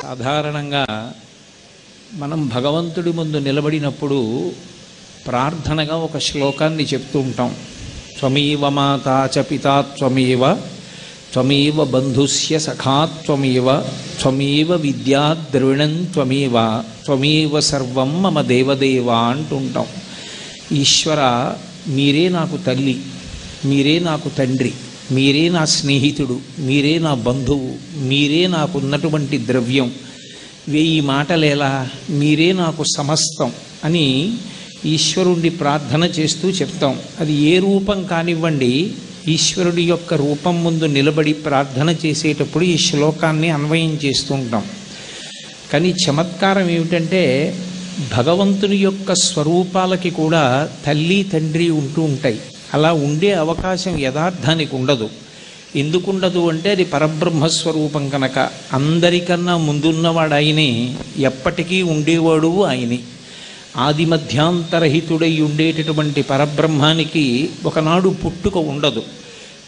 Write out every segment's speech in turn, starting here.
సాధారణంగా మనం భగవంతుడి ముందు నిలబడినప్పుడు ప్రార్థనగా ఒక శ్లోకాన్ని చెప్తూ ఉంటాం. త్వమేవ మాతా చ పితా త్వమేవ త్వమేవ బంధుస్య సఖా త్వమేవ త్వమేవ విద్యా ద్రవిణం త్వమేవ త్వమేవ సర్వం మమ దేవదేవ అంటుంటాం. ఈశ్వర, మీరే నాకు తల్లి, మీరే నాకు తండ్రి, మీరే నా స్నేహితుడు, మీరే నా బంధువు, మీరే నాకున్నటువంటి ద్రవ్యం, 1000 మాటలేలా, మీరే నాకు సమస్తం అని ఈశ్వరుణ్ణి ప్రార్థన చేస్తూ చెప్తాం. అది ఏ రూపం కానివ్వండి, ఈశ్వరుడి యొక్క రూపం ముందు నిలబడి ప్రార్థన చేసేటప్పుడు ఈ శ్లోకాన్ని అన్వయం చేస్తూ ఉంటాం. కానీ చమత్కారం ఏమిటంటే, భగవంతుని యొక్క స్వరూపాలకి కూడా తల్లి తండ్రి ఉంటూ ఉంటాయి. అలా ఉండే అవకాశం యథార్థానికి ఉండదు. ఎందుకుండదు అంటే, అది పరబ్రహ్మస్వరూపం కనుక. అందరికన్నా ముందున్నవాడు ఆయనే, ఎప్పటికీ ఉండేవాడు ఆయనే. ఆది మధ్యాంతరహితుడై ఉండేటటువంటి పరబ్రహ్మానికి ఒకనాడు పుట్టుక ఉండదు.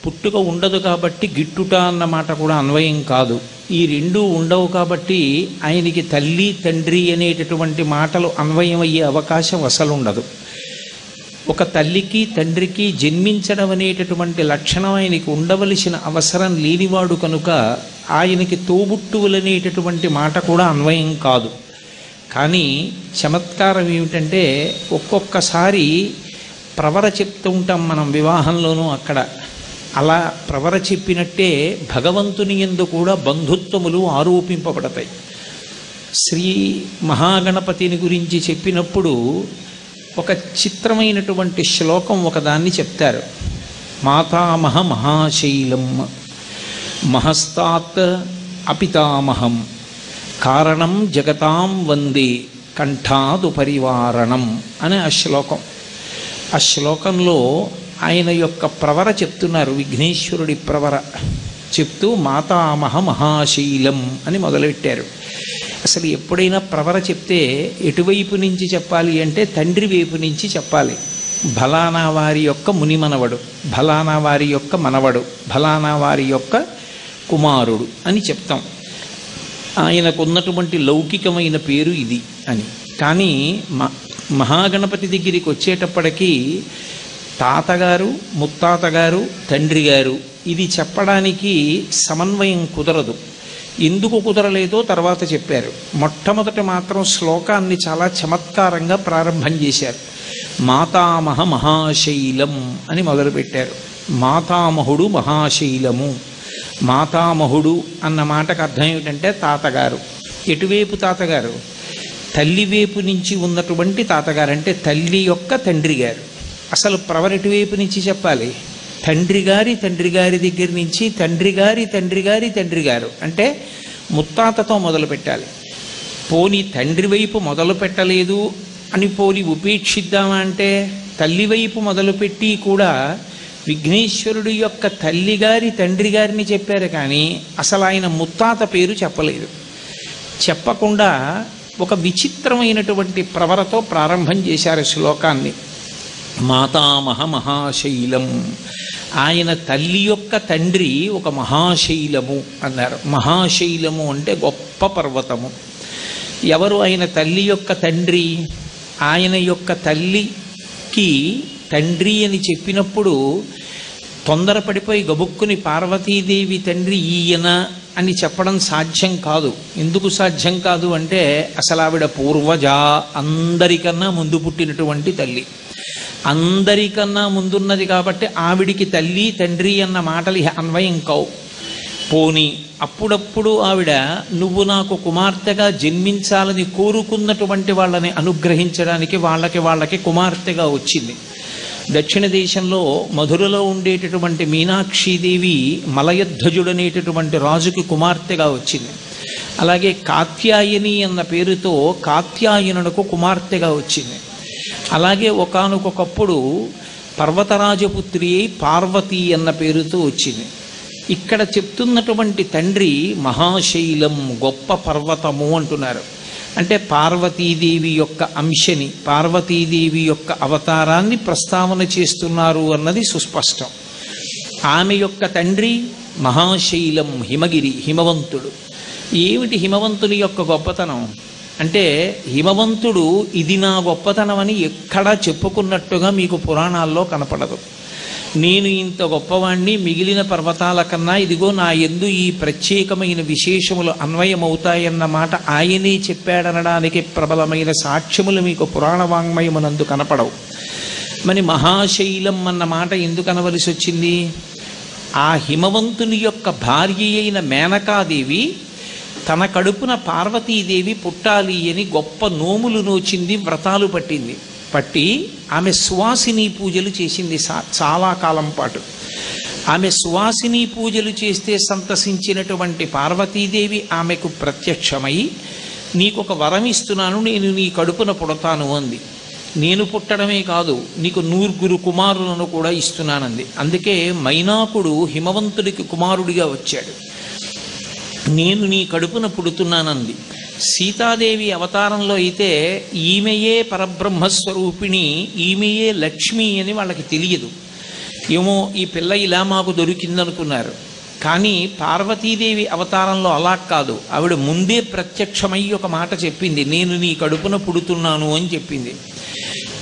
పుట్టుక ఉండదు కాబట్టి గిట్టుట అన్న మాట కూడా అన్వయం కాదు. ఈ రెండూ ఉండవు కాబట్టి ఆయనకి తల్లి తండ్రి అనేటటువంటి మాటలు అన్వయమయ్యే అవకాశం అసలు ఉండదు. ఒక తల్లికి తండ్రికి జన్మించడం అనేటటువంటి లక్షణం ఆయనకి ఉండవలసిన అవసరం లేనివాడు కనుక ఆయనకి తోబుట్టువులనేటటువంటి మాట కూడా అన్వయం కాదు. కానీ చమత్కారం ఏమిటంటే, ఒక్కొక్కసారి ప్రవర చెప్తూ ఉంటాం మనం వివాహంలోనూ. అక్కడ అలా ప్రవర చెప్పినట్టే భగవంతుని యందు కూడా బంధుత్వములు ఆరోపింపబడతాయి. శ్రీ మహాగణపతిని గురించి చెప్పినప్పుడు ఒక చిత్రమైనటువంటి శ్లోకం ఒకదాన్ని చెప్తారు. మాతామహ మహాశైలం మహస్తాత్ అపితామహం కారణం జగతాం వందే కంఠాదు పరివారణం అనే ఆ శ్లోకం. ఆ శ్లోకంలో ఆయన యొక్క ప్రవర చెప్తున్నారు. విఘ్నేశ్వరుడి ప్రవర చెప్తూ మాతామహ మహాశైలం అని మొదలుపెట్టారు. అసలు ఎప్పుడైనా ప్రవర చెప్తే ఎటువైపు నుంచి చెప్పాలి అంటే, తండ్రి వైపు నుంచి చెప్పాలి. ఫలానా వారి యొక్క మునిమనవడు, ఫలానా వారి యొక్క మనవడు, ఫలానా వారి యొక్క కుమారుడు అని చెప్తాం. ఆయనకున్నటువంటి లౌకికమైన పేరు ఇది అని. కానీ మహాగణపతి దగ్గరికి వచ్చేటప్పటికీ తాతగారు, ముత్తాతగారు, తండ్రి గారు, ఇది చెప్పడానికి సమన్వయం కుదరదు. ఎందుకు కుదరలేదో తర్వాత చెప్పారు. మొట్టమొదట మాత్రం శ్లోకాన్ని చాలా చమత్కారంగా ప్రారంభం చేశారు. మాతామహ మహాశైలం అని మొదలుపెట్టారు. మాతామహుడు మహాశైలము. మాతామహుడు అన్న మాటకు అర్థం ఏమిటంటే తాతగారు. ఎటువైపు తాతగారు? తల్లి వైపు నుంచి ఉన్నటువంటి తాతగారు, అంటే తల్లి యొక్క తండ్రి గారు. అసలు ప్రవర ఎటువైపు నుంచి చెప్పాలి? తండ్రి గారి దగ్గర నుంచి తండ్రి గారి తండ్రి గారు, అంటే ముత్తాతతో మొదలు పెట్టాలి. పోని తండ్రి వైపు మొదలు పెట్టలేదు అని పోని ఉపేక్షిద్దామా అంటే, తల్లి వైపు మొదలుపెట్టి కూడా విఘ్నేశ్వరుడి యొక్క తల్లిగారి తండ్రి గారిని చెప్పారు. కానీ అసలు ఆయన ముత్తాత పేరు చెప్పలేదు. చెప్పకుండా ఒక విచిత్రమైనటువంటి ప్రవరతో ప్రారంభం చేశారు శ్లోకాన్ని. మాతామహ మహాశైలం, ఆయన తల్లి యొక్క తండ్రి ఒక మహాశైలము అన్నారు. మహాశైలము అంటే గొప్ప పర్వతము. ఎవరు ఆయన తల్లి యొక్క తండ్రి? ఆయన యొక్క తల్లికి తండ్రి అని చెప్పినప్పుడు తొందరపడిపోయి గబుక్కుని పార్వతీదేవి తండ్రి ఈయన అని చెప్పడం సాధ్యం కాదు. ఎందుకు సాధ్యం కాదు అంటే, అసలు ఆవిడ పూర్వజ, అందరికన్నా ముందు పుట్టినటువంటి తల్లి, అందరికన్నా ముందున్నది కాబట్టి ఆవిడికి తల్లి తండ్రి అన్న మాటలు అన్వయం కావు. పోని అప్పుడప్పుడు ఆవిడ నువ్వు నాకు కుమార్తెగా జన్మించాలని కోరుకున్నటువంటి వాళ్ళని అనుగ్రహించడానికి వాళ్ళకి కుమార్తెగా వచ్చింది. దక్షిణ దేశంలో మధురలో ఉండేటటువంటి మీనాక్షీదేవి మలయధ్వజుడనేటటువంటి రాజుకి కుమార్తెగా వచ్చింది. అలాగే కాత్యాయని అన్న పేరుతో కాత్యాయనునకు కుమార్తెగా వచ్చింది. అలాగే ఒకానొకప్పుడు పర్వతరాజపుత్రి పార్వతి అన్న పేరుతో వచ్చింది. ఇక్కడ చెప్తున్నటువంటి తండ్రి మహాశైలం, గొప్ప పర్వతము అంటున్నారు. అంటే పార్వతీదేవి యొక్క అంశని, పార్వతీదేవి యొక్క అవతారాన్ని ప్రస్తావన చేస్తున్నారు అన్నది సుస్పష్టం. ఆమె యొక్క తండ్రి మహాశైలం, హిమగిరి, హిమవంతుడు. ఏమిటి హిమవంతుని యొక్క గొప్పతనం అంటే, హిమవంతుడు ఇది నా గొప్పతనం అని ఎక్కడా చెప్పుకున్నట్టుగా మీకు పురాణాల్లో కనపడదు. నేను ఇంత గొప్పవాణ్ణి, మిగిలిన పర్వతాల కన్నా ఇదిగో నా యందు ఈ ప్రత్యేకమైన విశేషములు అన్వయమవుతాయన్న మాట ఆయనే చెప్పాడనడానికి ప్రబలమైన సాక్ష్యములు మీకు పురాణ వాంగ్మయమునందు కనపడవు. మరి మహాశైలం అన్న మాట ఎందుకు అనవలసి వచ్చింది? ఆ హిమవంతుని యొక్క భార్య అయిన మేనకాదేవి తన కడుపున పార్వతీదేవి పుట్టాలి అని గొప్ప నోములు నోచింది, వ్రతాలు పట్టి ఆమె సువాసిని పూజలు చేసింది చాలా కాలం పాటు. ఆమె సువాసిని పూజలు చేస్తే సంతసించినటువంటి పార్వతీదేవి ఆమెకు ప్రత్యక్షమై, నీకొక వరం ఇస్తున్నాను, నేను నీ కడుపున పుడతాను అంది. నేను పుట్టడమే కాదు, నీకు 9 కుమారులను కూడా ఇస్తున్నానంది. అందుకే మైనాకుడు హిమవంతుడికి కుమారుడిగా వచ్చాడు. నేను నీ కడుపున పుడుతున్నానంది. సీతాదేవి అవతారంలో అయితే ఈమెయే పరబ్రహ్మస్వరూపిణి, ఈమెయే లక్ష్మి అని వాళ్ళకి తెలియదు. ఏమో ఈ పిల్ల ఇలా మాకు దొరికిందనుకున్నారు. కానీ పార్వతీదేవి అవతారంలో అలా కాదు. ఆవిడ ముందే ప్రత్యక్షమై ఒక మాట చెప్పింది, నేను నీ కడుపున పుడుతున్నాను అని చెప్పింది.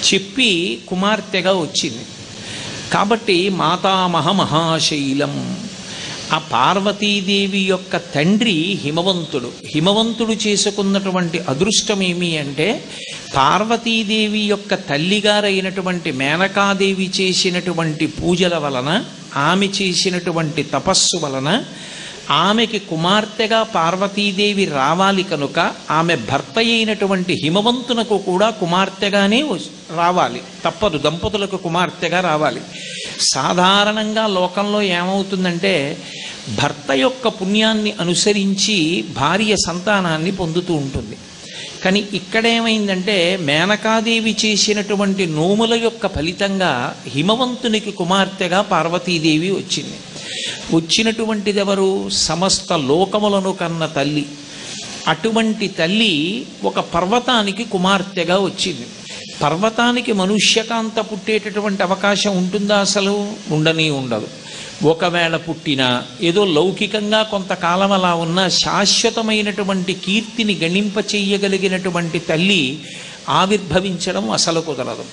చెప్పి కుమార్తెగా వచ్చింది. కాబట్టి మాతామహ మహాశైలం. ఆ పార్వతీదేవి యొక్క తండ్రి హిమవంతుడు. హిమవంతుడు చేసుకున్నటువంటి అదృష్టం ఏమి అంటే, పార్వతీదేవి యొక్క తల్లిగారైనటువంటి మేనకాదేవి చేసినటువంటి పూజల వలన, ఆమె చేసినటువంటి తపస్సు వలన ఆమెకి కుమార్తెగా పార్వతీదేవి రావాలి కనుక ఆమె భర్త అయినటువంటి హిమవంతునకు కూడా కుమార్తెగానే రావాలి, తప్పదు. దంపతులకు కుమార్తెగా రావాలి. సాధారణంగా లోకంలో ఏమవుతుందంటే, భర్త యొక్క పుణ్యాన్ని అనుసరించి భార్య సంతానాన్ని పొందుతూ ఉంటుంది. కానీ ఇక్కడేమైందంటే, మేనకాదేవి చేసినటువంటి నోముల యొక్క ఫలితంగా హిమవంతునికి కుమార్తెగా పార్వతీదేవి వచ్చింది. వచ్చినటువంటిది ఎవరు? సమస్త లోకములను కన్న తల్లి. అటువంటి తల్లి ఒక పర్వతానికి కుమార్తెగా వచ్చింది. పర్వతానికి మనుష్యకాంత పుట్టేటటువంటి అవకాశం ఉంటుందా? అసలు ఉండనే ఉండదు. ఒకవేళ పుట్టినా ఏదో లౌకికంగా కొంతకాలం అలా ఉన్న శాశ్వతమైనటువంటి కీర్తిని గణింప చెయ్యగలిగినటువంటి తల్లి ఆవిర్భవించడం అసలు కుదరదు.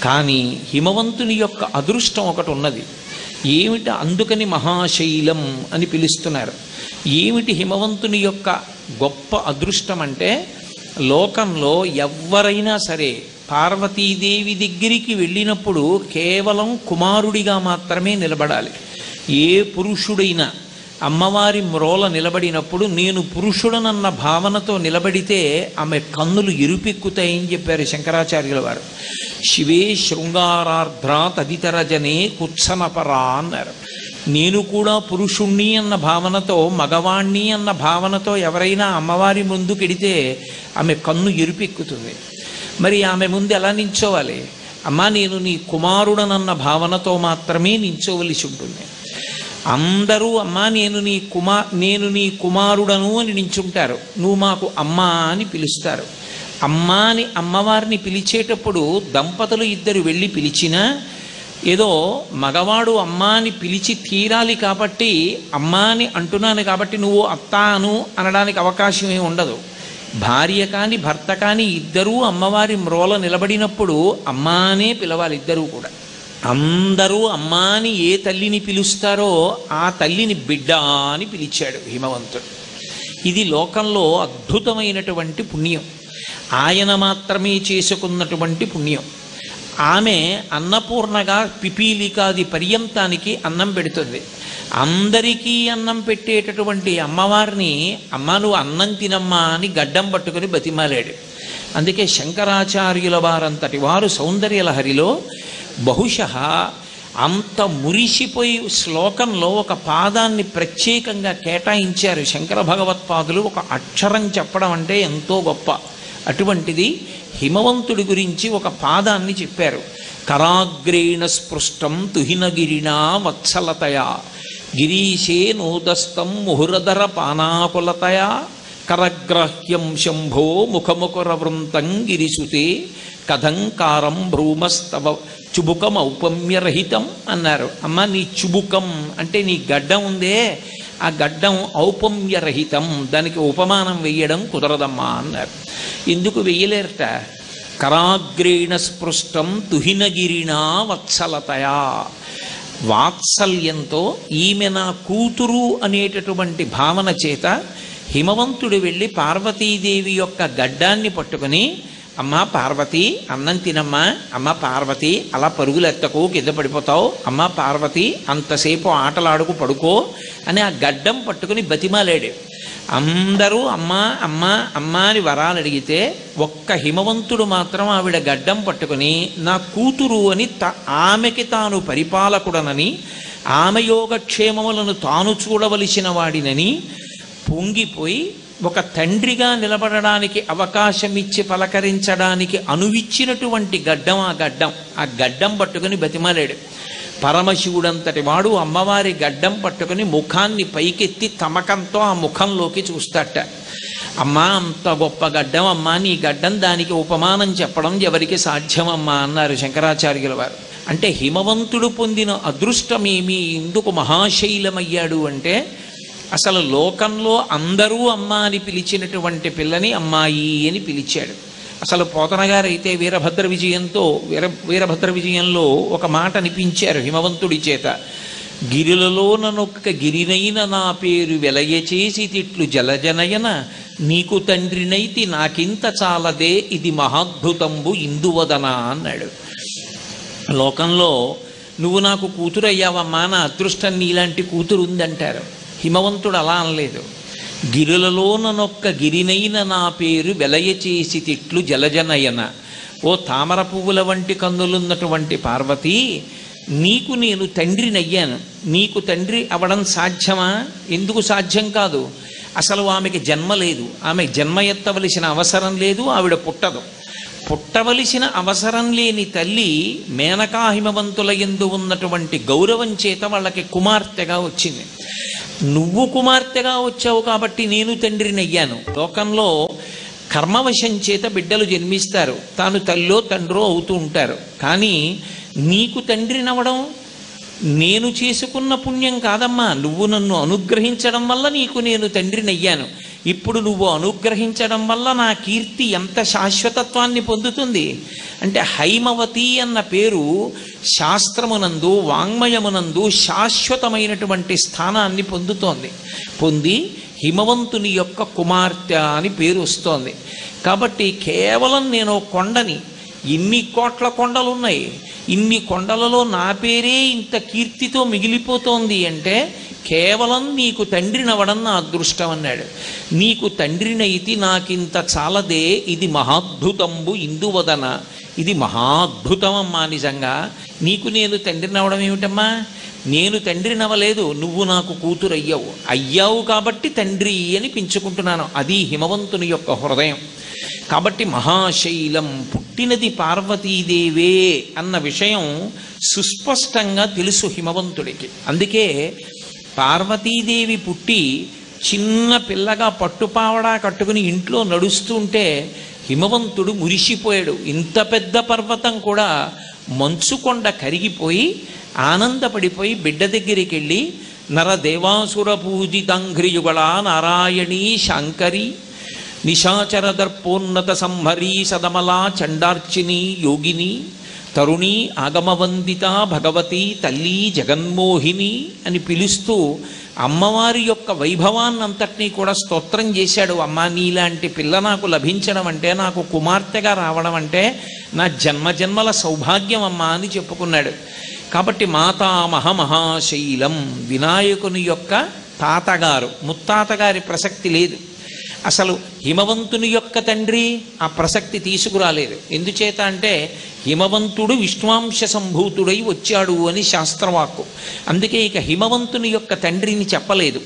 కానీ హిమవంతుని యొక్క అదృష్టం ఒకటి ఉన్నది. ఏమిటి? అందుకని మహాశైలం అని పిలుస్తున్నారు. ఏమిటి హిమవంతుని యొక్క గొప్ప అదృష్టం అంటే, లోకంలో ఎవరైనా సరే పార్వతీదేవి దగ్గరికి వెళ్ళినప్పుడు కేవలం కుమారుడిగా మాత్రమే నిలబడాలి. ఏ పురుషుడైనా అమ్మవారి మ్రోల నిలబడినప్పుడు నేను పురుషుడనన్న భావనతో నిలబడితే ఆమె కన్నులు ఎరుపెక్కుతాయని చెప్పారు శంకరాచార్యుల వారు. శివే శృంగారార్ధ్ర తదితర జనే కుత్సనపరా అన్నారు. నేను కూడా పురుషుణ్ణి అన్న భావనతో, మగవాణ్ణి అన్న భావనతో ఎవరైనా అమ్మవారి ముందుకెడితే ఆమె కన్ను ఎరుపెక్కుతుంది. మరి ఆమె ముందు ఎలా నించోవాలి? అమ్మా నేను నీ కుమారుడనన్న భావనతో మాత్రమే నించోవలసి ఉంటుంది. అందరూ అమ్మా నేను నీ కుమారుడను అని నించుంటారు. నువ్వు మాకు అమ్మా అని పిలుస్తారు. అమ్మా అని అమ్మవారిని పిలిచేటప్పుడు దంపతులు ఇద్దరు వెళ్ళి పిలిచినా, ఏదో మగవాడు అమ్మా అని పిలిచి తీరాలి కాబట్టి అమ్మా అని అంటున్నాను కాబట్టి నువ్వు అత్తాను అనడానికి అవకాశం ఏమి ఉండదు. భార్య కానీ భర్త కానీ ఇద్దరూ అమ్మవారి మ్రోల నిలబడినప్పుడు అమ్మా అనే పిలవాలి ఇద్దరూ కూడా. అందరూ అమ్మా అని ఏ తల్లిని పిలుస్తారో ఆ తల్లిని బిడ్డ అని పిలిచాడు హిమవంతుడు. ఇది లోకంలో అద్భుతమైనటువంటి పుణ్యం. ఆయన మాత్రమే చేసుకున్నటువంటి పుణ్యం. ఆమె అన్నపూర్ణగా పిపీలికాది పర్యంతానికి అన్నం పెడుతుంది. అందరికీ అన్నం పెట్టేటటువంటి అమ్మవారిని అమ్మ నువ్వు అన్నం తినమ్మా అని గడ్డం పట్టుకుని బతిమాలాడు. అందుకే శంకరాచార్యుల వారంతటి వారు సౌందర్యలహరిలో బహుశः అంత మురిసిపోయి శ్లోకంలో ఒక పాదాన్ని ప్రత్యేకంగా కేటాయించారు శంకర భగవత్పాదులు. ఒక అక్షరం చెప్పడం అంటే ఎంతో గొప్ప. అటువంటిది హిమవంతుడి గురించి ఒక పాదాన్ని చెప్పారు. కరాగ్రేణ స్పృష్టం తుహినగిరినా వత్సలతయా గిరీశే నోదస్తం ముహురధర పానాకులతయా కరగ్రాహ్యం శంభో ముఖముఖరవృంతం గిరిసుతే కథంకారం భ్రూమస్తవ చుబుకం ఔపమ్యరహితం అన్నారు. అమ్మ నీ చుబుకం అంటే నీ గడ్డం ఉందే ఆ గడ్డం ఔపమ్యరహితం, దానికి ఉపమానం వెయ్యడం కుదరదమ్మా అన్నారు. ఎందుకు వెయ్యలేరట? కరాగ్రేణ స్పృష్టం తుహినగిరినా వత్సలతయా, వాత్సల్యంతో ఈమె నా కూతురు అనేటటువంటి భావన చేత హిమవంతుడు వెళ్ళి పార్వతీదేవి యొక్క గడ్డాన్ని పట్టుకుని, అమ్మా పార్వతి అన్నం తినమ్మా, అమ్మ పార్వతి అలా పరుగులు ఎత్తకు కింద పడిపోతావు, అమ్మ పార్వతి అంతసేపు ఆటలాడుకు పడుకో అని ఆ గడ్డం పట్టుకుని బతిమాలాడు. అందరూ అమ్మా అమ్మా అమ్మా అని వరాలు అడిగితే ఒక్క హిమవంతుడు మాత్రం ఆవిడ గడ్డం పట్టుకుని నా కూతురు అని ఆమెకి తాను పరిపాలకుడనని, ఆమె యోగక్షేమములను తాను చూడవలసిన వాడినని పొంగిపోయి ఒక తండ్రిగా నిలబడడానికి అవకాశం ఇచ్చి పలకరించడానికి అనువిచ్చినటువంటి గడ్డం ఆ గడ్డం పట్టుకుని బతిమాలాడు. పరమశివుడంతటి వాడు అమ్మవారి గడ్డం పట్టుకుని ముఖాన్ని పైకెత్తి తమకంతో ఆ ముఖంలోకి చూస్తాట. అమ్మా అంత గొప్ప గడ్డం అమ్మా, నీ గడ్డం దానికి ఉపమానం చెప్పడం ఎవరికి సాధ్యమమ్మా అన్నారు శంకరాచార్యుల వారు. అంటే హిమవంతుడు పొందిన అదృష్టమేమి, ఎందుకు మహాశైలమయ్యాడు అంటే అసలు లోకంలో అందరూ అమ్మ అని పిలిచినటువంటి పిల్లని అమ్మాయి అని పిలిచాడు. అసలు పోతన గారైతే వీరభద్ర విజయంలో ఒక మాట అనిపించారు హిమవంతుడి చేత. గిరిలలో ననొక్క గిరినైన నా పేరు వెలయ చేసి తిట్లు జలజనయన, నీకు తండ్రినైతి నాకింత చాలదే ఇది మహాద్భుతంబు ఇందువదన అన్నాడు. లోకంలో నువ్వు నాకు కూతురు అయ్యావమ్మా, నా అదృష్టం నీలాంటి కూతురు ఉందంటారు. హిమవంతుడు అలా అనలేదు. గిరులలోనొక్క గిరినైన నా పేరు వెలయ చేసి తిట్లు జలజనయన, ఓ తామర పువ్వుల వంటి కన్నులున్నటువంటి పార్వతి, నీకు నేను తండ్రినయ్యాను. నీకు తండ్రి అవడం సాధ్యమా? ఎందుకు సాధ్యం కాదు? అసలు ఆమెకి జన్మ లేదు, ఆమె జన్మ ఎత్తవలసిన అవసరం లేదు, ఆవిడ పుట్టదు. పుట్టవలసిన అవసరం లేని తల్లి మేనకా హిమవంతుల యందు ఉన్నటువంటి గౌరవం చేత వాళ్ళకి కుమార్తెగా వచ్చింది. నువ్వు కుమార్తెగా వచ్చావు కాబట్టి నేను తండ్రినయ్యాను. లోకంలో కర్మవశం చేత బిడ్డలు జన్మిస్తారు, తాను తల్లో తండ్రో అవుతూ ఉంటారు. కానీ నీకు తండ్రినవడం నేను చేసుకున్న పుణ్యం కాదమ్మా, నువ్వు నన్ను అనుగ్రహించడం వల్ల నీకు నేను తండ్రినయ్యాను. ఇప్పుడు నువ్వు అనుగ్రహించడం వల్ల నా కీర్తి ఎంత శాశ్వతత్వాన్ని పొందుతుంది అంటే, హైమవతి అన్న పేరు శాస్త్రమునందు వాంగ్మయమునందు శాశ్వతమైనటువంటి స్థానాన్ని పొంది హిమవంతుని యొక్క కుమార్తె అని పేరు వస్తోంది. కాబట్టి కేవలం నేను కొండని, ఇన్ని కోట్ల కొండలున్నాయి, ఇన్ని కొండలలో నా పేరే ఇంత కీర్తితో మిగిలిపోతోంది అంటే కేవలం నీకు తండ్రినవడం నా అదృష్టం అన్నాడు. నీకు తండ్రినైతి నాకింత చాలదే ఇది మహాద్భుతంబు ఇందువదన, ఇది మహాద్భుతం అమ్మా. నిజంగా నీకు నేను తండ్రినవడం ఏమిటమ్మా? నేను తండ్రినవలేదు, నువ్వు నాకు కూతురు అయ్యావు కాబట్టి తండ్రి అని పెంచుకుంటున్నాను. అది హిమవంతుని యొక్క హృదయం. కాబట్టి మహాశైలం పుట్టినది పార్వతీదేవే అన్న విషయం సుస్పష్టంగా తెలుసు హిమవంతుడికి. అందుకే పార్వతీదేవి పుట్టి చిన్న పిల్లగా పట్టుపావడా కట్టుకుని ఇంట్లో నడుస్తుంటే హిమవంతుడు మురిసిపోయాడు. ఇంత పెద్ద పర్వతం కూడా మంచుకొండ కరిగిపోయి ఆనందపడిపోయి బిడ్డ దగ్గరికి వెళ్ళి, నరదేవాసుర పూజితాంఘ్రియుగళ నారాయణీ శాంకరి నిశాచర దర్పోన్నత సంహరీ సదమలా చండార్చిని యోగిని తరుణి ఆగమవందిత భగవతి తల్లి జగన్మోహిని అని పిలుస్తూ అమ్మవారి యొక్క వైభవాన్నంతటినీ కూడా స్తోత్రం చేశాడు. అమ్మ, నీలాంటి పిల్ల నాకు లభించడం అంటే, నాకు కుమార్తెగా రావడం అంటే నా జన్మజన్మల సౌభాగ్యం అమ్మా అని చెప్పుకున్నాడు. కాబట్టి మాతామహ మహాశైలం, వినాయకుని యొక్క తాతగారు, ముత్తాతగారి ప్రసక్తి లేదు. అసలు హిమవంతుని యొక్క తండ్రి ఆ ప్రసక్తి తీసుకురాలేదు. ఎందుచేత అంటే హిమవంతుడు విష్ణువాంశ సంభూతుడై వచ్చాడు అని శాస్త్రవాక్కు. అందుకే ఇక హిమవంతుని యొక్క తండ్రిని చెప్పలేదు.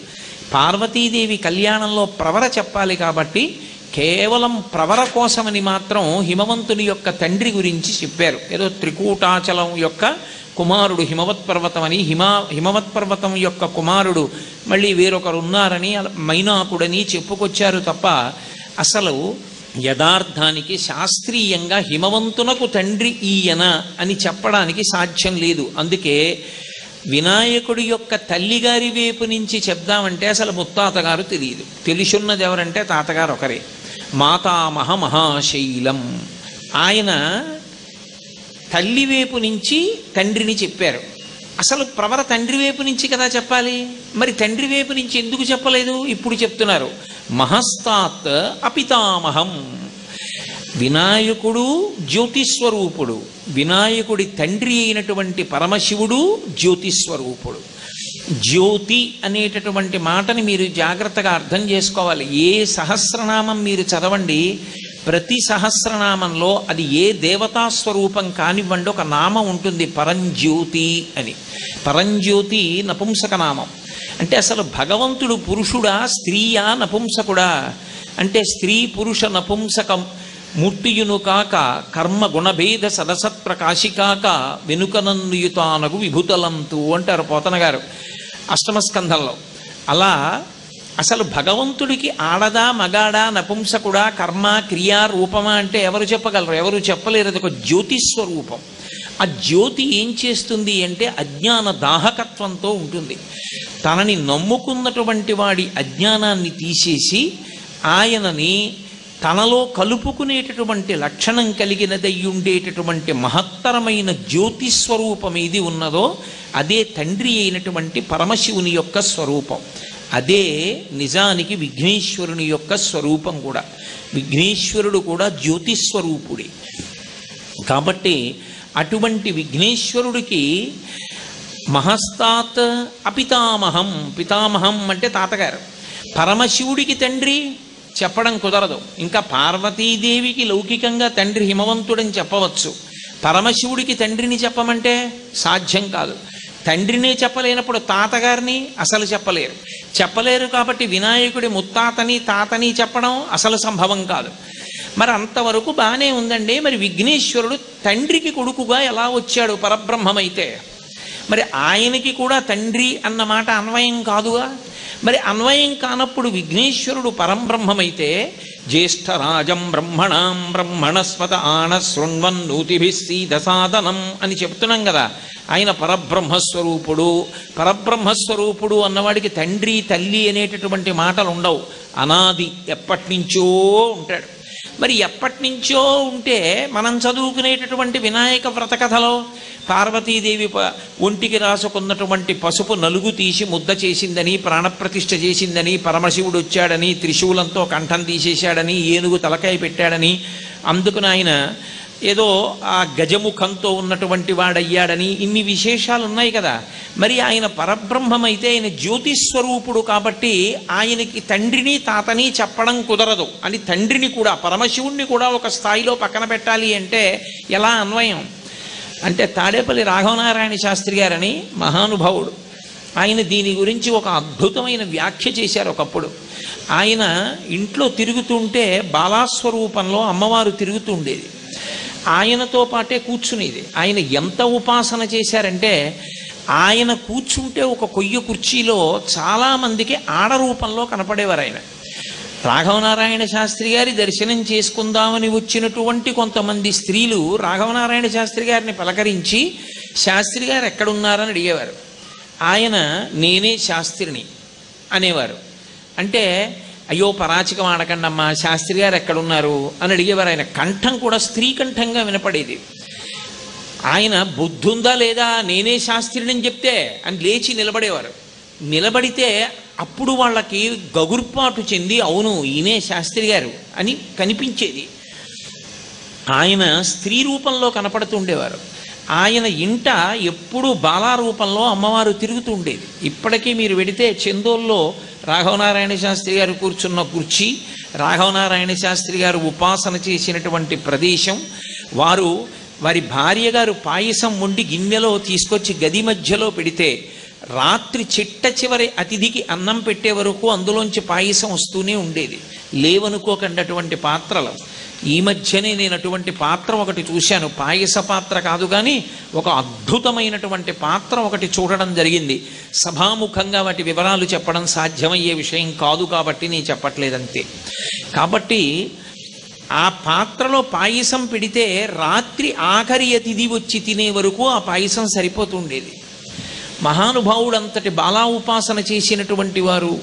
పార్వతీదేవి కళ్యాణంలో ప్రవర చెప్పాలి కాబట్టి కేవలం ప్రవర కోసమని మాత్రం హిమవంతుని యొక్క తండ్రి గురించి చెప్పారు. ఏదో త్రికూటాచలం యొక్క కుమారుడు హిమవత్పర్వతం అని, హిమవత్పర్వతం యొక్క కుమారుడు మళ్ళీ వేరొకరు ఉన్నారని, మైనాకుడని చెప్పుకొచ్చారు తప్ప అసలు యథార్థానికి శాస్త్రీయంగా హిమవంతునకు తండ్రి ఈయన అని చెప్పడానికి సాధ్యం లేదు. అందుకే వినాయకుడి యొక్క తల్లిగారి వైపు నుంచి చెప్దామంటే అసలు ముత్తాతగారు తెలియదు. తెలుసున్నది ఎవరంటే తాతగారు ఒకరే, మాతామహ మహాశైలం. ఆయన తల్లి వైపు నుంచి తండ్రిని చెప్పారు. అసలు ప్రవర తండ్రి వైపు నుంచి కదా చెప్పాలి, మరి తండ్రి వైపు నుంచి ఎందుకు చెప్పలేదు? ఇప్పుడు చెప్తున్నారు, మహస్తాత్ అపితామహం. వినాయకుడు జ్యోతిస్వరూపుడు, వినాయకుడి తండ్రి అయినటువంటి పరమశివుడు జ్యోతిస్వరూపుడు. జ్యోతి అనేటటువంటి మాటని మీరు జాగ్రత్తగా అర్థం చేసుకోవాలి. ఏ సహస్రనామం మీరు చదవండి, ప్రతి సహస్రనామంలో అది ఏ దేవతా స్వరూపం కానివ్వండి ఒక నామం ఉంటుంది, పరంజ్యోతి అని. పరంజ్యోతి నపుంసక నామం. అంటే అసలు భగవంతుడు పురుషుడా స్త్రీయా నపుంసకుడా అంటే స్త్రీ పురుష నపుంసకం మూర్తియును కాక కర్మ గుణభేద సదసత్ప్రకాశికాక వెనుకనన్నుయుతానగు విభుతలంతు అంటారు పోతన గారు అష్టమస్కంధంలో. అలా అసలు భగవంతుడికి ఆడదా మగాడా నపుంసకుడా కర్మ క్రియా రూపమా అంటే ఎవరు చెప్పగలరు? ఎవరు చెప్పలేరు. అది ఒక జ్యోతిస్వరూపం. ఆ జ్యోతి ఏం చేస్తుంది అంటే అజ్ఞాన దాహకత్వంతో ఉంటుంది. తనని నమ్ముకున్నటువంటి వాడి అజ్ఞానాన్ని తీసేసి ఆయనని తనలో కలుపుకునేటటువంటి లక్షణం కలిగినదయ్యుండేటటువంటి మహత్తరమైన జ్యోతిస్వరూపం ఏది ఉన్నదో అదే తండ్రి అయినటువంటి పరమశివుని యొక్క స్వరూపం. అదే నిజానికి విఘ్నేశ్వరుని యొక్క స్వరూపం కూడా. విఘ్నేశ్వరుడు కూడా జ్యోతిస్వరూపుడే. కాబట్టి అటువంటి విఘ్నేశ్వరుడికి మహస్తాత్ అపితామహం, పితామహం అంటే తాతగారు. పరమశివుడికి తండ్రి చెప్పడం కుదరదు. ఇంకా పార్వతీదేవికి లౌకికంగా తండ్రి హిమవంతుడని చెప్పవచ్చు, పరమశివుడికి తండ్రిని చెప్పమంటే సాధ్యం కాదు. తండ్రినే చెప్పలేనప్పుడు తాతగారిని అసలు చెప్పలేరు. కాబట్టి వినాయకుడి ముత్తాతని తాతని చెప్పడం అసలు సంభవం కాదు. మరి అంతవరకు బాగానే ఉందండి. మరి విఘ్నేశ్వరుడు తండ్రికి కొడుకుగా ఎలా వచ్చాడు పరబ్రహ్మమైతే? మరి ఆయనకి కూడా తండ్రి అన్న మాట అన్వయం కాదుగా. మరి అన్వయం కానప్పుడు విఘ్నేశ్వరుడు పరంబ్రహ్మమైతే జ్యేష్ఠరాజం బ్రహ్మణాం బ్రహ్మణస్పత ఆన శృణ్వన్నూతిభిస్సీదసాదనం అని చెప్తున్నాం కదా. ఆయన పరబ్రహ్మస్వరూపుడు అన్నవాడికి తండ్రి తల్లి అనేటటువంటి మాటలు ఉండవు. అనాది ఎప్పటి నుంచో ఉంటాడు. మరి ఎప్పటి నుంచో ఉంటే మనం చదువుకునేటటువంటి వినాయక వ్రతకథలో పార్వతీదేవి ఒంటికి రాసుకున్నటువంటి పసుపు నలుగు తీసి ముద్ద చేసిందని, ప్రాణప్రతిష్ఠ చేసిందని, పరమశివుడు వచ్చాడని, త్రిశూలంతో కంఠం తీసేశాడని, ఏనుగు తలకాయ పెట్టాడని, అందుకుని ఆయన ఏదో ఆ గజముఖంతో ఉన్నటువంటి వాడయ్యాడని ఇన్ని విశేషాలు ఉన్నాయి కదా. మరి ఆయన పరబ్రహ్మమైతే ఆయన జ్యోతిస్వరూపుడు కాబట్టి ఆయనకి తండ్రిని తాతని చెప్పడం కుదరదు అని తండ్రిని కూడా పరమశివుణ్ణి కూడా ఒక స్థాయిలో పక్కన పెట్టాలి అంటే ఎలా అన్వయం అంటే తాడేపల్లి రాఘవనారాయణ శాస్త్రి గారని మహానుభావుడు, ఆయన దీని గురించి ఒక అద్భుతమైన వ్యాఖ్య చేశారు ఒకప్పుడు. ఆయన ఇంట్లో తిరుగుతుంటే బాలాస్వరూపంలో అమ్మవారు తిరుగుతూ ఉండేది, ఆయనతో పాటే కూర్చునేది. ఆయన ఎంత ఉపాసన చేశారంటే ఆయన కూర్చుంటే ఒక కొయ్య కుర్చీలో చాలామందికి ఆడరూపంలో కనపడేవారు. ఆయన రాఘవనారాయణ శాస్త్రి గారి దర్శనం చేసుకుందామని వచ్చినటువంటి కొంతమంది స్త్రీలు రాఘవనారాయణ శాస్త్రి గారిని పలకరించి శాస్త్రి గారు ఎక్కడున్నారని అడిగేవారు. ఆయన నేనే శాస్త్రిని అనేవారు. అంటే అయ్యో పరాచికం ఆడకండమ్మా, శాస్త్రి గారు ఎక్కడున్నారు అని అడిగేవారు. ఆయన కంఠం కూడా స్త్రీ కంఠంగా వినపడేది. ఆయన బుద్ధుందా లేదా నేనే శాస్త్రిని అని చెప్తే అని లేచి నిలబడేవారు. నిలబడితే అప్పుడు వాళ్ళకి గగుర్పాటు చెంది అవును ఈయనే శాస్త్రి గారు అని కనిపించేది. ఆయన స్త్రీ రూపంలో కనపడుతుండేవారు. ఆయన ఇంట ఎప్పుడూ బాలారూపంలో అమ్మవారు తిరుగుతూ ఉండేది. ఇప్పటికీ మీరు వెడితే చందోల్లో రాఘవనారాయణ శాస్త్రి గారు కూర్చున్న కుర్చీ, రాఘవనారాయణ శాస్త్రి గారు ఉపాసన చేసినటువంటి ప్రదేశం, వారి భార్య గారు పాయసం వండి గిన్నెలో తీసుకొచ్చి గది మధ్యలో పెడితే రాత్రి చిట్ట చివరి అతిథికి అన్నం పెట్టే వరకు అందులోంచి పాయసం వస్తూనే ఉండేది. లేవనుకోకండి అటువంటి పాత్రలు. ఈ మధ్యనే నేను అటువంటి పాత్ర ఒకటి చూశాను, పాయస పాత్ర కాదు కానీ ఒక అద్భుతమైనటువంటి పాత్ర ఒకటి చూడడం జరిగింది. సభాముఖంగా వాటి వివరాలు చెప్పడం సాధ్యమయ్యే విషయం కాదు కాబట్టి నేను చెప్పట్లేదంతే. కాబట్టి ఆ పాత్రలో పాయసం పెడితే రాత్రి ఆఖరి అతిథి వచ్చి తినే వరకు ఆ పాయసం సరిపోతుండేది. మహానుభావుడు అంతటి బాలా ఉపాసన చేసినటువంటి వారు.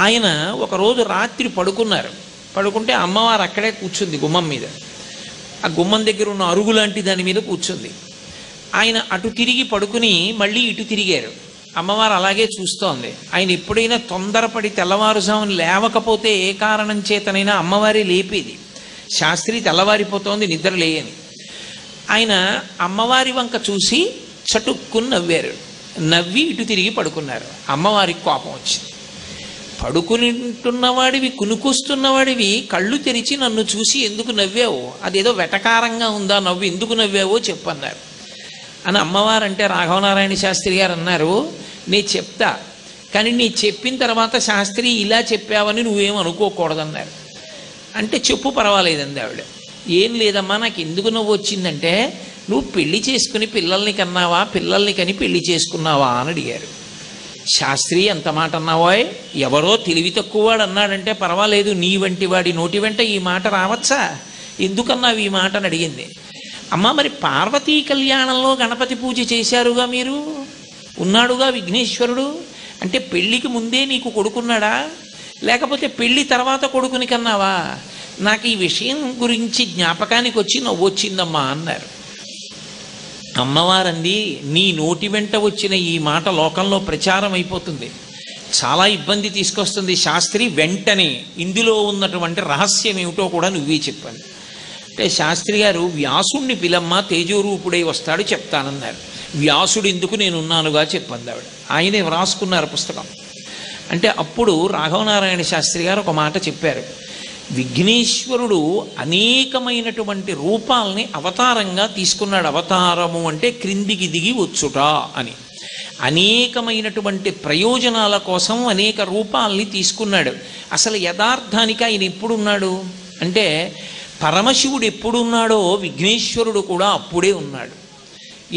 ఆయన ఒకరోజు రాత్రి పడుకుంటే అమ్మవారు అక్కడే కూర్చుంది గుమ్మం మీద. ఆ గుమ్మం దగ్గర ఉన్న అరుగు లాంటి దాని మీద కూర్చుంది. ఆయన అటు తిరిగి పడుకుని మళ్ళీ ఇటు తిరిగారు. అమ్మవారు అలాగే చూస్తోంది. ఆయన ఎప్పుడైనా తొందరపడి తెల్లవారుజామున లేవకపోతే ఏ కారణం చేతనైనా అమ్మవారి లేపేది. శాస్త్రి తెల్లవారిపోతోంది, నిద్ర లేయని. ఆయన అమ్మవారి వంక చూసి చటుక్కుని నవ్వారు. నవ్వి ఇటు తిరిగి పడుకున్నారు. అమ్మవారికి కోపం వచ్చింది. పడుకునింటున్నవాడివి, కునుకొస్తున్నవాడివి కళ్ళు తెరిచి నన్ను చూసి ఎందుకు నవ్వావు? అదేదో వెటకారంగా ఉందా నవ్వు, ఎందుకు నవ్వావో చెప్పన్నారు అని అమ్మవారంటే రాఘవనారాయణ శాస్త్రి గారు అన్నారు, నేను చెప్తా, కానీ నీ చెప్పిన తర్వాత శాస్త్రి ఇలా చెప్పావని నువ్వేం అనుకోకూడదన్నారు. అంటే చెప్పు పర్వాలేదండి ఆవిడ. ఏం లేదమ్మా, నాకు ఎందుకు నవ్వు వచ్చిందంటే నువ్వు పెళ్లి చేసుకుని పిల్లల్ని కన్నావా, పిల్లల్ని కని పెళ్లి చేసుకున్నావా అని అడిగారు. శాస్త్రి ఎంత మాట అన్నావోయ్, ఎవరో తెలివి తక్కువవాడు అన్నాడంటే పర్వాలేదు, నీ వంటి వాడి నోటి వెంట ఈ మాట రావచ్చా, ఎందుకన్నావు ఈ మాట అని అడిగింది. అమ్మ, మరి పార్వతీ కళ్యాణంలో గణపతి పూజ చేశారుగా మీరు, ఉన్నాడుగా విఘ్నేశ్వరుడు, అంటే పెళ్ళికి ముందే నీకు కొడుకున్నాడా, లేకపోతే పెళ్ళి తర్వాత కొడుకుని కన్నావా? నాకు ఈ విషయం గురించి జ్ఞాపకానికి వచ్చి నవ్వొచ్చిందమ్మా అన్నారు. అమ్మవారంది, నీ నోటి వెంట వచ్చిన ఈ మాట లోకంలో ప్రచారం అయిపోతుంది, చాలా ఇబ్బంది తీసుకొస్తుంది. శాస్త్రి వెంటనే ఇందులో ఉన్నటువంటి రహస్యం ఏమిటో కూడా నువ్వే చెప్పాను. అంటే శాస్త్రి గారు, వ్యాసుణ్ణి పిలమ్మ, తేజోరూపుడై వస్తాడు, చెప్తానన్నారు. వ్యాసుడు ఎందుకు, నేనున్నానుగా చెప్పంది ఆవిడ. ఆయనే వ్రాసుకున్నారు పుస్తకం. అంటే అప్పుడు రాఘవనారాయణ శాస్త్రి గారు ఒక మాట చెప్పారు. విఘ్నేశ్వరుడు అనేకమైనటువంటి రూపాలని అవతారంగా తీసుకున్నాడు. అవతారము అంటే క్రిందికి దిగి వచ్చుట అని. అనేకమైనటువంటి ప్రయోజనాల కోసం అనేక రూపాలని తీసుకున్నాడు. అసలు యథార్థానికి ఆయన ఎప్పుడున్నాడు అంటే, పరమశివుడు ఎప్పుడున్నాడో విఘ్నేశ్వరుడు కూడా అప్పుడే ఉన్నాడు.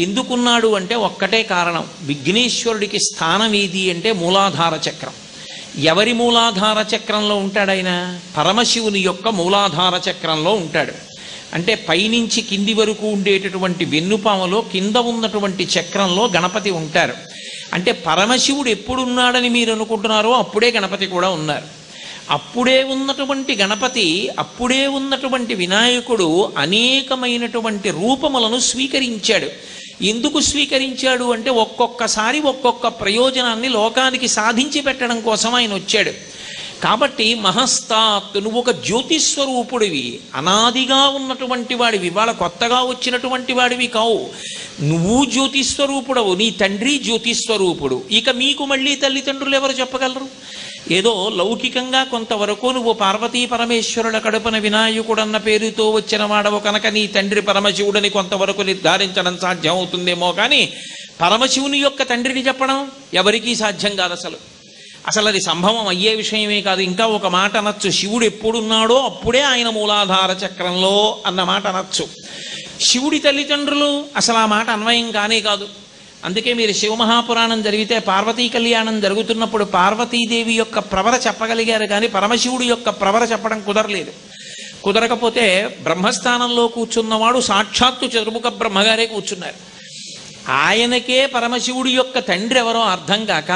ఎందుకున్నాడు అంటే ఒక్కటే కారణం. విఘ్నేశ్వరుడికి స్థానం ఏది అంటే మూలాధార చక్రం. ఎవరి మూలాధార చక్రంలో ఉంటాడు ఆయన? పరమశివుని యొక్క మూలాధార చక్రంలో ఉంటాడు. అంటే పైనుంచి కింది వరకు ఉండేటటువంటి వెన్నుపాములో కింద ఉన్నటువంటి చక్రంలో గణపతి ఉంటారు. అంటే పరమశివుడు ఎప్పుడున్నాడని మీరు అనుకుంటున్నారో అప్పుడే గణపతి కూడా ఉన్నారు. అప్పుడే ఉన్నటువంటి గణపతి, అప్పుడే ఉన్నటువంటి వినాయకుడు అనేకమైనటువంటి రూపములను స్వీకరించాడు. ఎందుకు స్వీకరించాడు అంటే ఒక్కొక్కసారి ఒక్కొక్క ప్రయోజనాన్ని లోకానికి సాధించి పెట్టడం కోసం ఆయన వచ్చాడు. కాబట్టి మహస్తాత్, నువ్వు ఒక జ్యోతిస్వరూపుడివి, అనాదిగా ఉన్నటువంటి వాడివి, వాళ్ళ కొత్తగా వచ్చినటువంటి వాడివి కావు. నువ్వు జ్యోతిస్వరూపుడవు, నీ తండ్రి జ్యోతిస్వరూపుడు. ఇక మీకు మళ్ళీ తల్లిదండ్రులు ఎవరు చెప్పగలరు? ఏదో లౌకికంగా కొంతవరకు నువ్వు పార్వతీ పరమేశ్వరుల కడుపున వినాయకుడన్న పేరుతో వచ్చిన వాడవు కనుక నీ తండ్రి పరమశివుడని కొంతవరకు నిర్ధారించడం సాధ్యం అవుతుందేమో, కానీ పరమశివుని యొక్క తండ్రిని చెప్పడం ఎవరికీ సాధ్యం కాదు. అసలు అది సంభవం అయ్యే విషయమే కాదు. ఇంకా ఒక మాట అనొచ్చు, శివుడు ఎప్పుడున్నాడో అప్పుడే ఆయన మూలాధార చక్రంలో అన్న మాట అనొచ్చు. శివుడి తల్లిదండ్రులు అసలు ఆ మాట అన్వయం కానే కాదు. అందుకే మీరు శివమహాపురాణం జరిగితే పార్వతీ కళ్యాణం జరుగుతున్నప్పుడు పార్వతీదేవి యొక్క ప్రవర చెప్పగలిగారు, కానీ పరమశివుడి యొక్క ప్రవర చెప్పడం కుదరలేదు. కుదరకపోతే బ్రహ్మస్థానంలో కూర్చున్నవాడు సాక్షాత్తు చతుర్ముఖ బ్రహ్మగారే కూర్చున్నారు. ఆయనకే పరమశివుడి యొక్క తండ్రి ఎవరో అర్థం కాక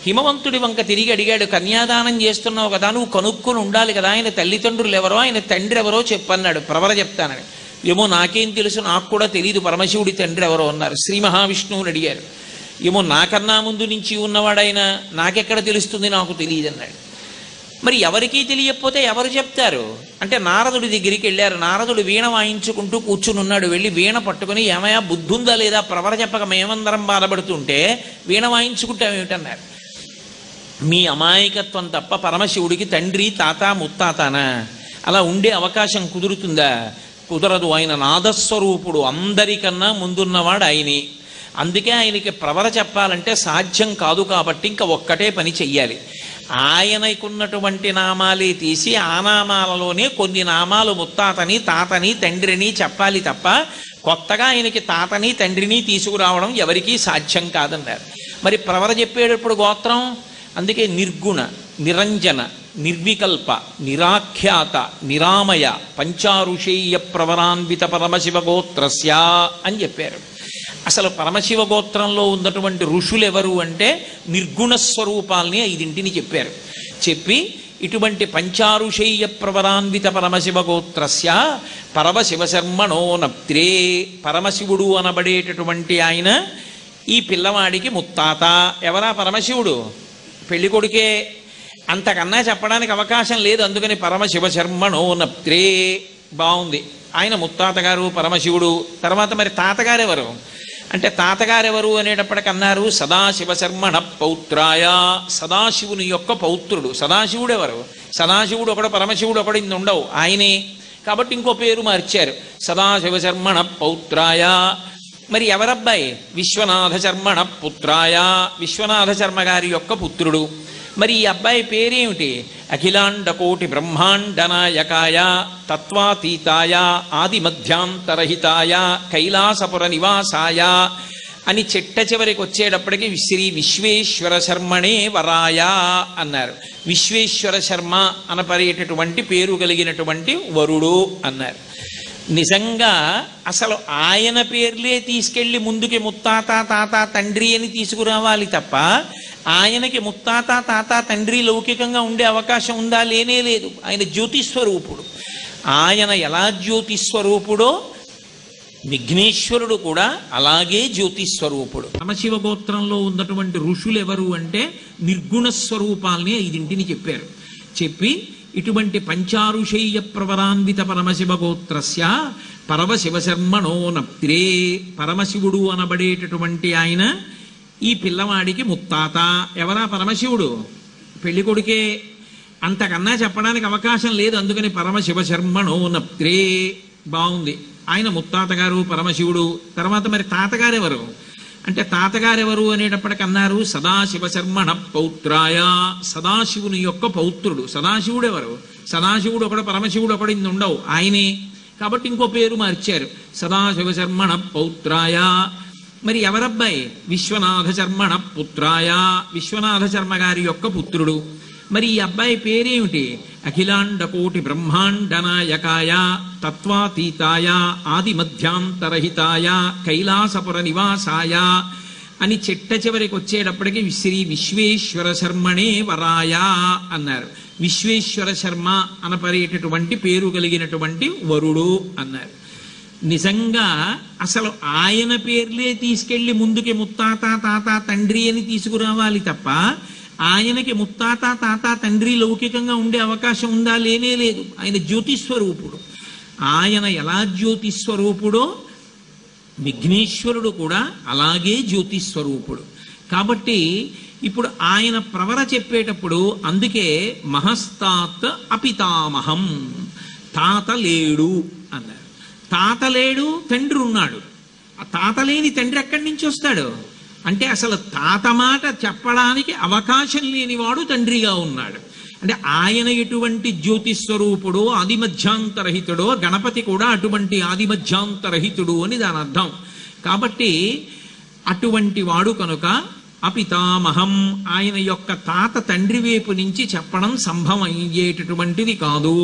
హిమవంతుడి వంక తిరిగి అడిగాడు, కన్యాదానం చేస్తున్నావు కదా, నువ్వు కనుక్కొని ఉండాలి కదా, ఆయన తల్లిదండ్రులు ఎవరో, ఆయన తండ్రి ఎవరో చెప్పన్నాడు. ప్రవర చెప్తానని. ఏమో నాకేం తెలుసు, నాకు కూడా తెలియదు పరమశివుడి తండ్రి ఎవరో అన్నారు. శ్రీ మహావిష్ణువుని అడిగారు. ఏమో నాకన్నా ముందు నుంచి ఉన్నవాడైనా, నాకెక్కడ తెలుస్తుంది, నాకు తెలియదు అన్నాడు. మరి ఎవరికీ తెలియకపోతే ఎవరు చెప్తారు అంటే నారదుడి దగ్గరికి వెళ్ళారు. నారదుడు వీణ వాయించుకుంటూ కూర్చుని ఉన్నాడు. వెళ్ళి వీణ పట్టుకుని, ఏమయ్యా బుద్ధుందా లేదా, ప్రవర చెప్పక మేమందరం బాధపడుతుంటే వీణ వాయించుకుంటామేమిటన్నారు. మీ అమాయకత్వం తప్ప పరమశివుడికి తండ్రి తాత ముత్తాతానా? అలా ఉండే అవకాశం కుదురుతుందా? కుదరదు. ఆయన నాదస్వరూపుడు, అందరికన్నా ముందున్నవాడు ఆయనే. అందుకే ఆయనకి ప్రవర చెప్పాలంటే సాధ్యం కాదు. కాబట్టి ఇంకా ఒక్కటే పని చెయ్యాలి, ఆయనకున్నటువంటి నామాలే తీసి ఆ నామాలలోనే కొన్ని నామాలు ముత్తాతని తాతని తండ్రిని చెప్పాలి తప్ప కొత్తగా ఆయనకి తాతని తండ్రిని తీసుకురావడం ఎవరికీ సాధ్యం కాదన్నారు. మరి ప్రవర చెప్పేటప్పుడు గోత్రం, అందుకే నిర్గుణ, నిరంజన, నిర్వికల్ప, నిరాఖ్యాత, నిరామయ, పంచారుషేయ ప్రవరాన్విత పరమశివ గోత్రస్య అని చెప్పారు. అసలు పరమశివ గోత్రంలో ఉన్నటువంటి ఋషులు ఎవరు అంటే నిర్గుణ స్వరూపాల్ని 5 చెప్పారు. చెప్పి ఇటువంటి పంచారుషేయ ప్రవరాన్విత పరమశివ గోత్రస్య పరమశివశర్మణో నప్త్రే, పరమశివుడు అనబడేటటువంటి ఆయన ఈ పిల్లవాడికి ముత్తాత. ఎవరా పరమశివుడు? పెళ్లి కొడుకే. అంతకన్నా చెప్పడానికి అవకాశం లేదు. అందుకని పరమశివశర్మణో నప్త్రే. బాగుంది. ఆయన ముత్తాత గారు పరమశివుడు. తర్వాత మరి తాతగారు ఎవరు అంటే తాతగారెవరు అనేటప్పటికన్నారు సదాశివశర్మణ పౌత్రాయ, సదాశివుని యొక్క పౌత్రుడు. సదాశివుడు ఎవరు? సదాశివుడు ఒకడు, పరమశివుడు ఒకడు, ఇన్ని ఉండవు, ఆయనే. కాబట్టి ఇంకో పేరు మార్చారు, సదాశివశర్మణ పౌత్రాయ. మరి ఎవరబ్బాయి? విశ్వనాథ శర్మణ పుత్రాయ, విశ్వనాథ శర్మ గారి యొక్క పుత్రుడు. మరి ఈ అబ్బాయి పేరేమిటి? అఖిలాండ కోటి బ్రహ్మాండ నాయకాయ తత్వాతీతాయ ఆదిమధ్యాంతరహితాయ కైలాసపుర నివాసాయ అని చిట్ట చివరికి వచ్చేటప్పటికి శ్రీ విశ్వేశ్వర శర్మణే వరాయ అన్నారు. విశ్వేశ్వర శర్మ అనపరేటటువంటి పేరు కలిగినటువంటి వరుడు అన్నారు. నిజంగా అసలు ఆయన పేర్లే తీసుకెళ్ళి ముందుకి ముత్తాత తాత తండ్రి అని తీసుకురావాలి తప్ప ఆయనకి ముత్తాత తాత తండ్రి లౌకికంగా ఉండే అవకాశం ఉందా? లేనే లేదు. ఆయన జ్యోతిస్వరూపుడు. ఆయన ఎలా జ్యోతిస్వరూపుడో విఘ్నేశ్వరుడు కూడా అలాగే జ్యోతిస్వరూపుడు. పరమశివ గోత్రంలో ఉన్నటువంటి ఋషులు ఎవరు అంటే నిర్గుణ స్వరూపాల్ని 5 చెప్పారు. చెప్పి ఇటువంటి పంచారుషేయ ప్రవరాన్విత పరమశివ గోత్రస్య పరమశివశర్మణో నప్త్రే, పరమశివుడు అనబడేటటువంటి ఆయన ఈ పిల్లవాడికి ముత్తాత. ఎవరా పరమశివుడు? పెళ్లి కొడుకే. అంతకన్నా చెప్పడానికి అవకాశం లేదు. అందుకని పరమశివశర్మణో నప్త్రే. బాగుంది. ఆయన ముత్తాత గారు పరమశివుడు. తర్వాత మరి తాతగారెవరు అంటే తాతగారెవరు అనేటప్పటికన్నారు సదాశివశర్మణ పౌత్రాయ, సదాశివుని యొక్క పౌత్రుడు. సదాశివుడు ఎవరు? సదాశివుడు ఒకడు, పరమశివుడు ఒకడు, ఇన్ని ఉండవు, ఆయనే. కాబట్టి ఇంకో పేరు మార్చారు, సదాశివశర్మణ పౌత్రాయ. మరి ఎవరబ్బాయి? విశ్వనాథ శర్మణ పుత్రాయ, విశ్వనాథ శర్మ గారి యొక్క పుత్రుడు. మరి ఈ అబ్బాయి పేరేమిటి? అఖిలాండ కోటి బ్రహ్మాండ నాయకాయ తత్వాతీతాయ ఆదిమధ్యాంతరహితాయ కైలాసపుర నివాసాయ అని చిట్ట చివరికి వచ్చేటప్పటికి శ్రీ విశ్వేశ్వర శర్మణే వరాయ అన్నారు. విశ్వేశ్వర శర్మ అనపరేటటువంటి పేరు కలిగినటువంటి వరుడు అన్నారు. నిజంగా అసలు ఆయన పేర్లే తీసుకెళ్లి ముందుకి ముత్తాత తాత తండ్రి అని తీసుకురావాలి తప్ప ఆయనకి ముత్తాత తాత తండ్రి లౌకికంగా ఉండే అవకాశం ఉందా? లేనే లేదు. ఆయన జ్యోతిస్వరూపుడు. ఆయన ఎలా జ్యోతిస్వరూపుడో విఘ్నేశ్వరుడు కూడా అలాగే జ్యోతిస్వరూపుడు. కాబట్టి ఇప్పుడు ఆయన ప్రవర చెప్పేటప్పుడు అందుకే మహస్తాత్ అపితామహం, తాత లేడు అన్నారు. తాత లేడు, తండ్రి ఉన్నాడు. ఆ తాత లేని తండ్రి ఎక్కడి నుంచి వస్తాడు అంటే అసలు తాత మాట చెప్పడానికి అవకాశం లేనివాడు తండ్రిగా ఉన్నాడు. అంటే ఆయన ఎటువంటి జ్యోతిస్వరూపుడో ఆదిమధ్యాంతరహితుడో గణపతి కూడా అటువంటి ఆదిమధ్యాంతరహితుడు అని దాని అర్థం. కాబట్టి అటువంటి వాడు కనుక అపితామహం, ఆయన యొక్క తాత తండ్రి వైపు నుంచి చెప్పడం సంభవం అయ్యేటటువంటిది కాదు.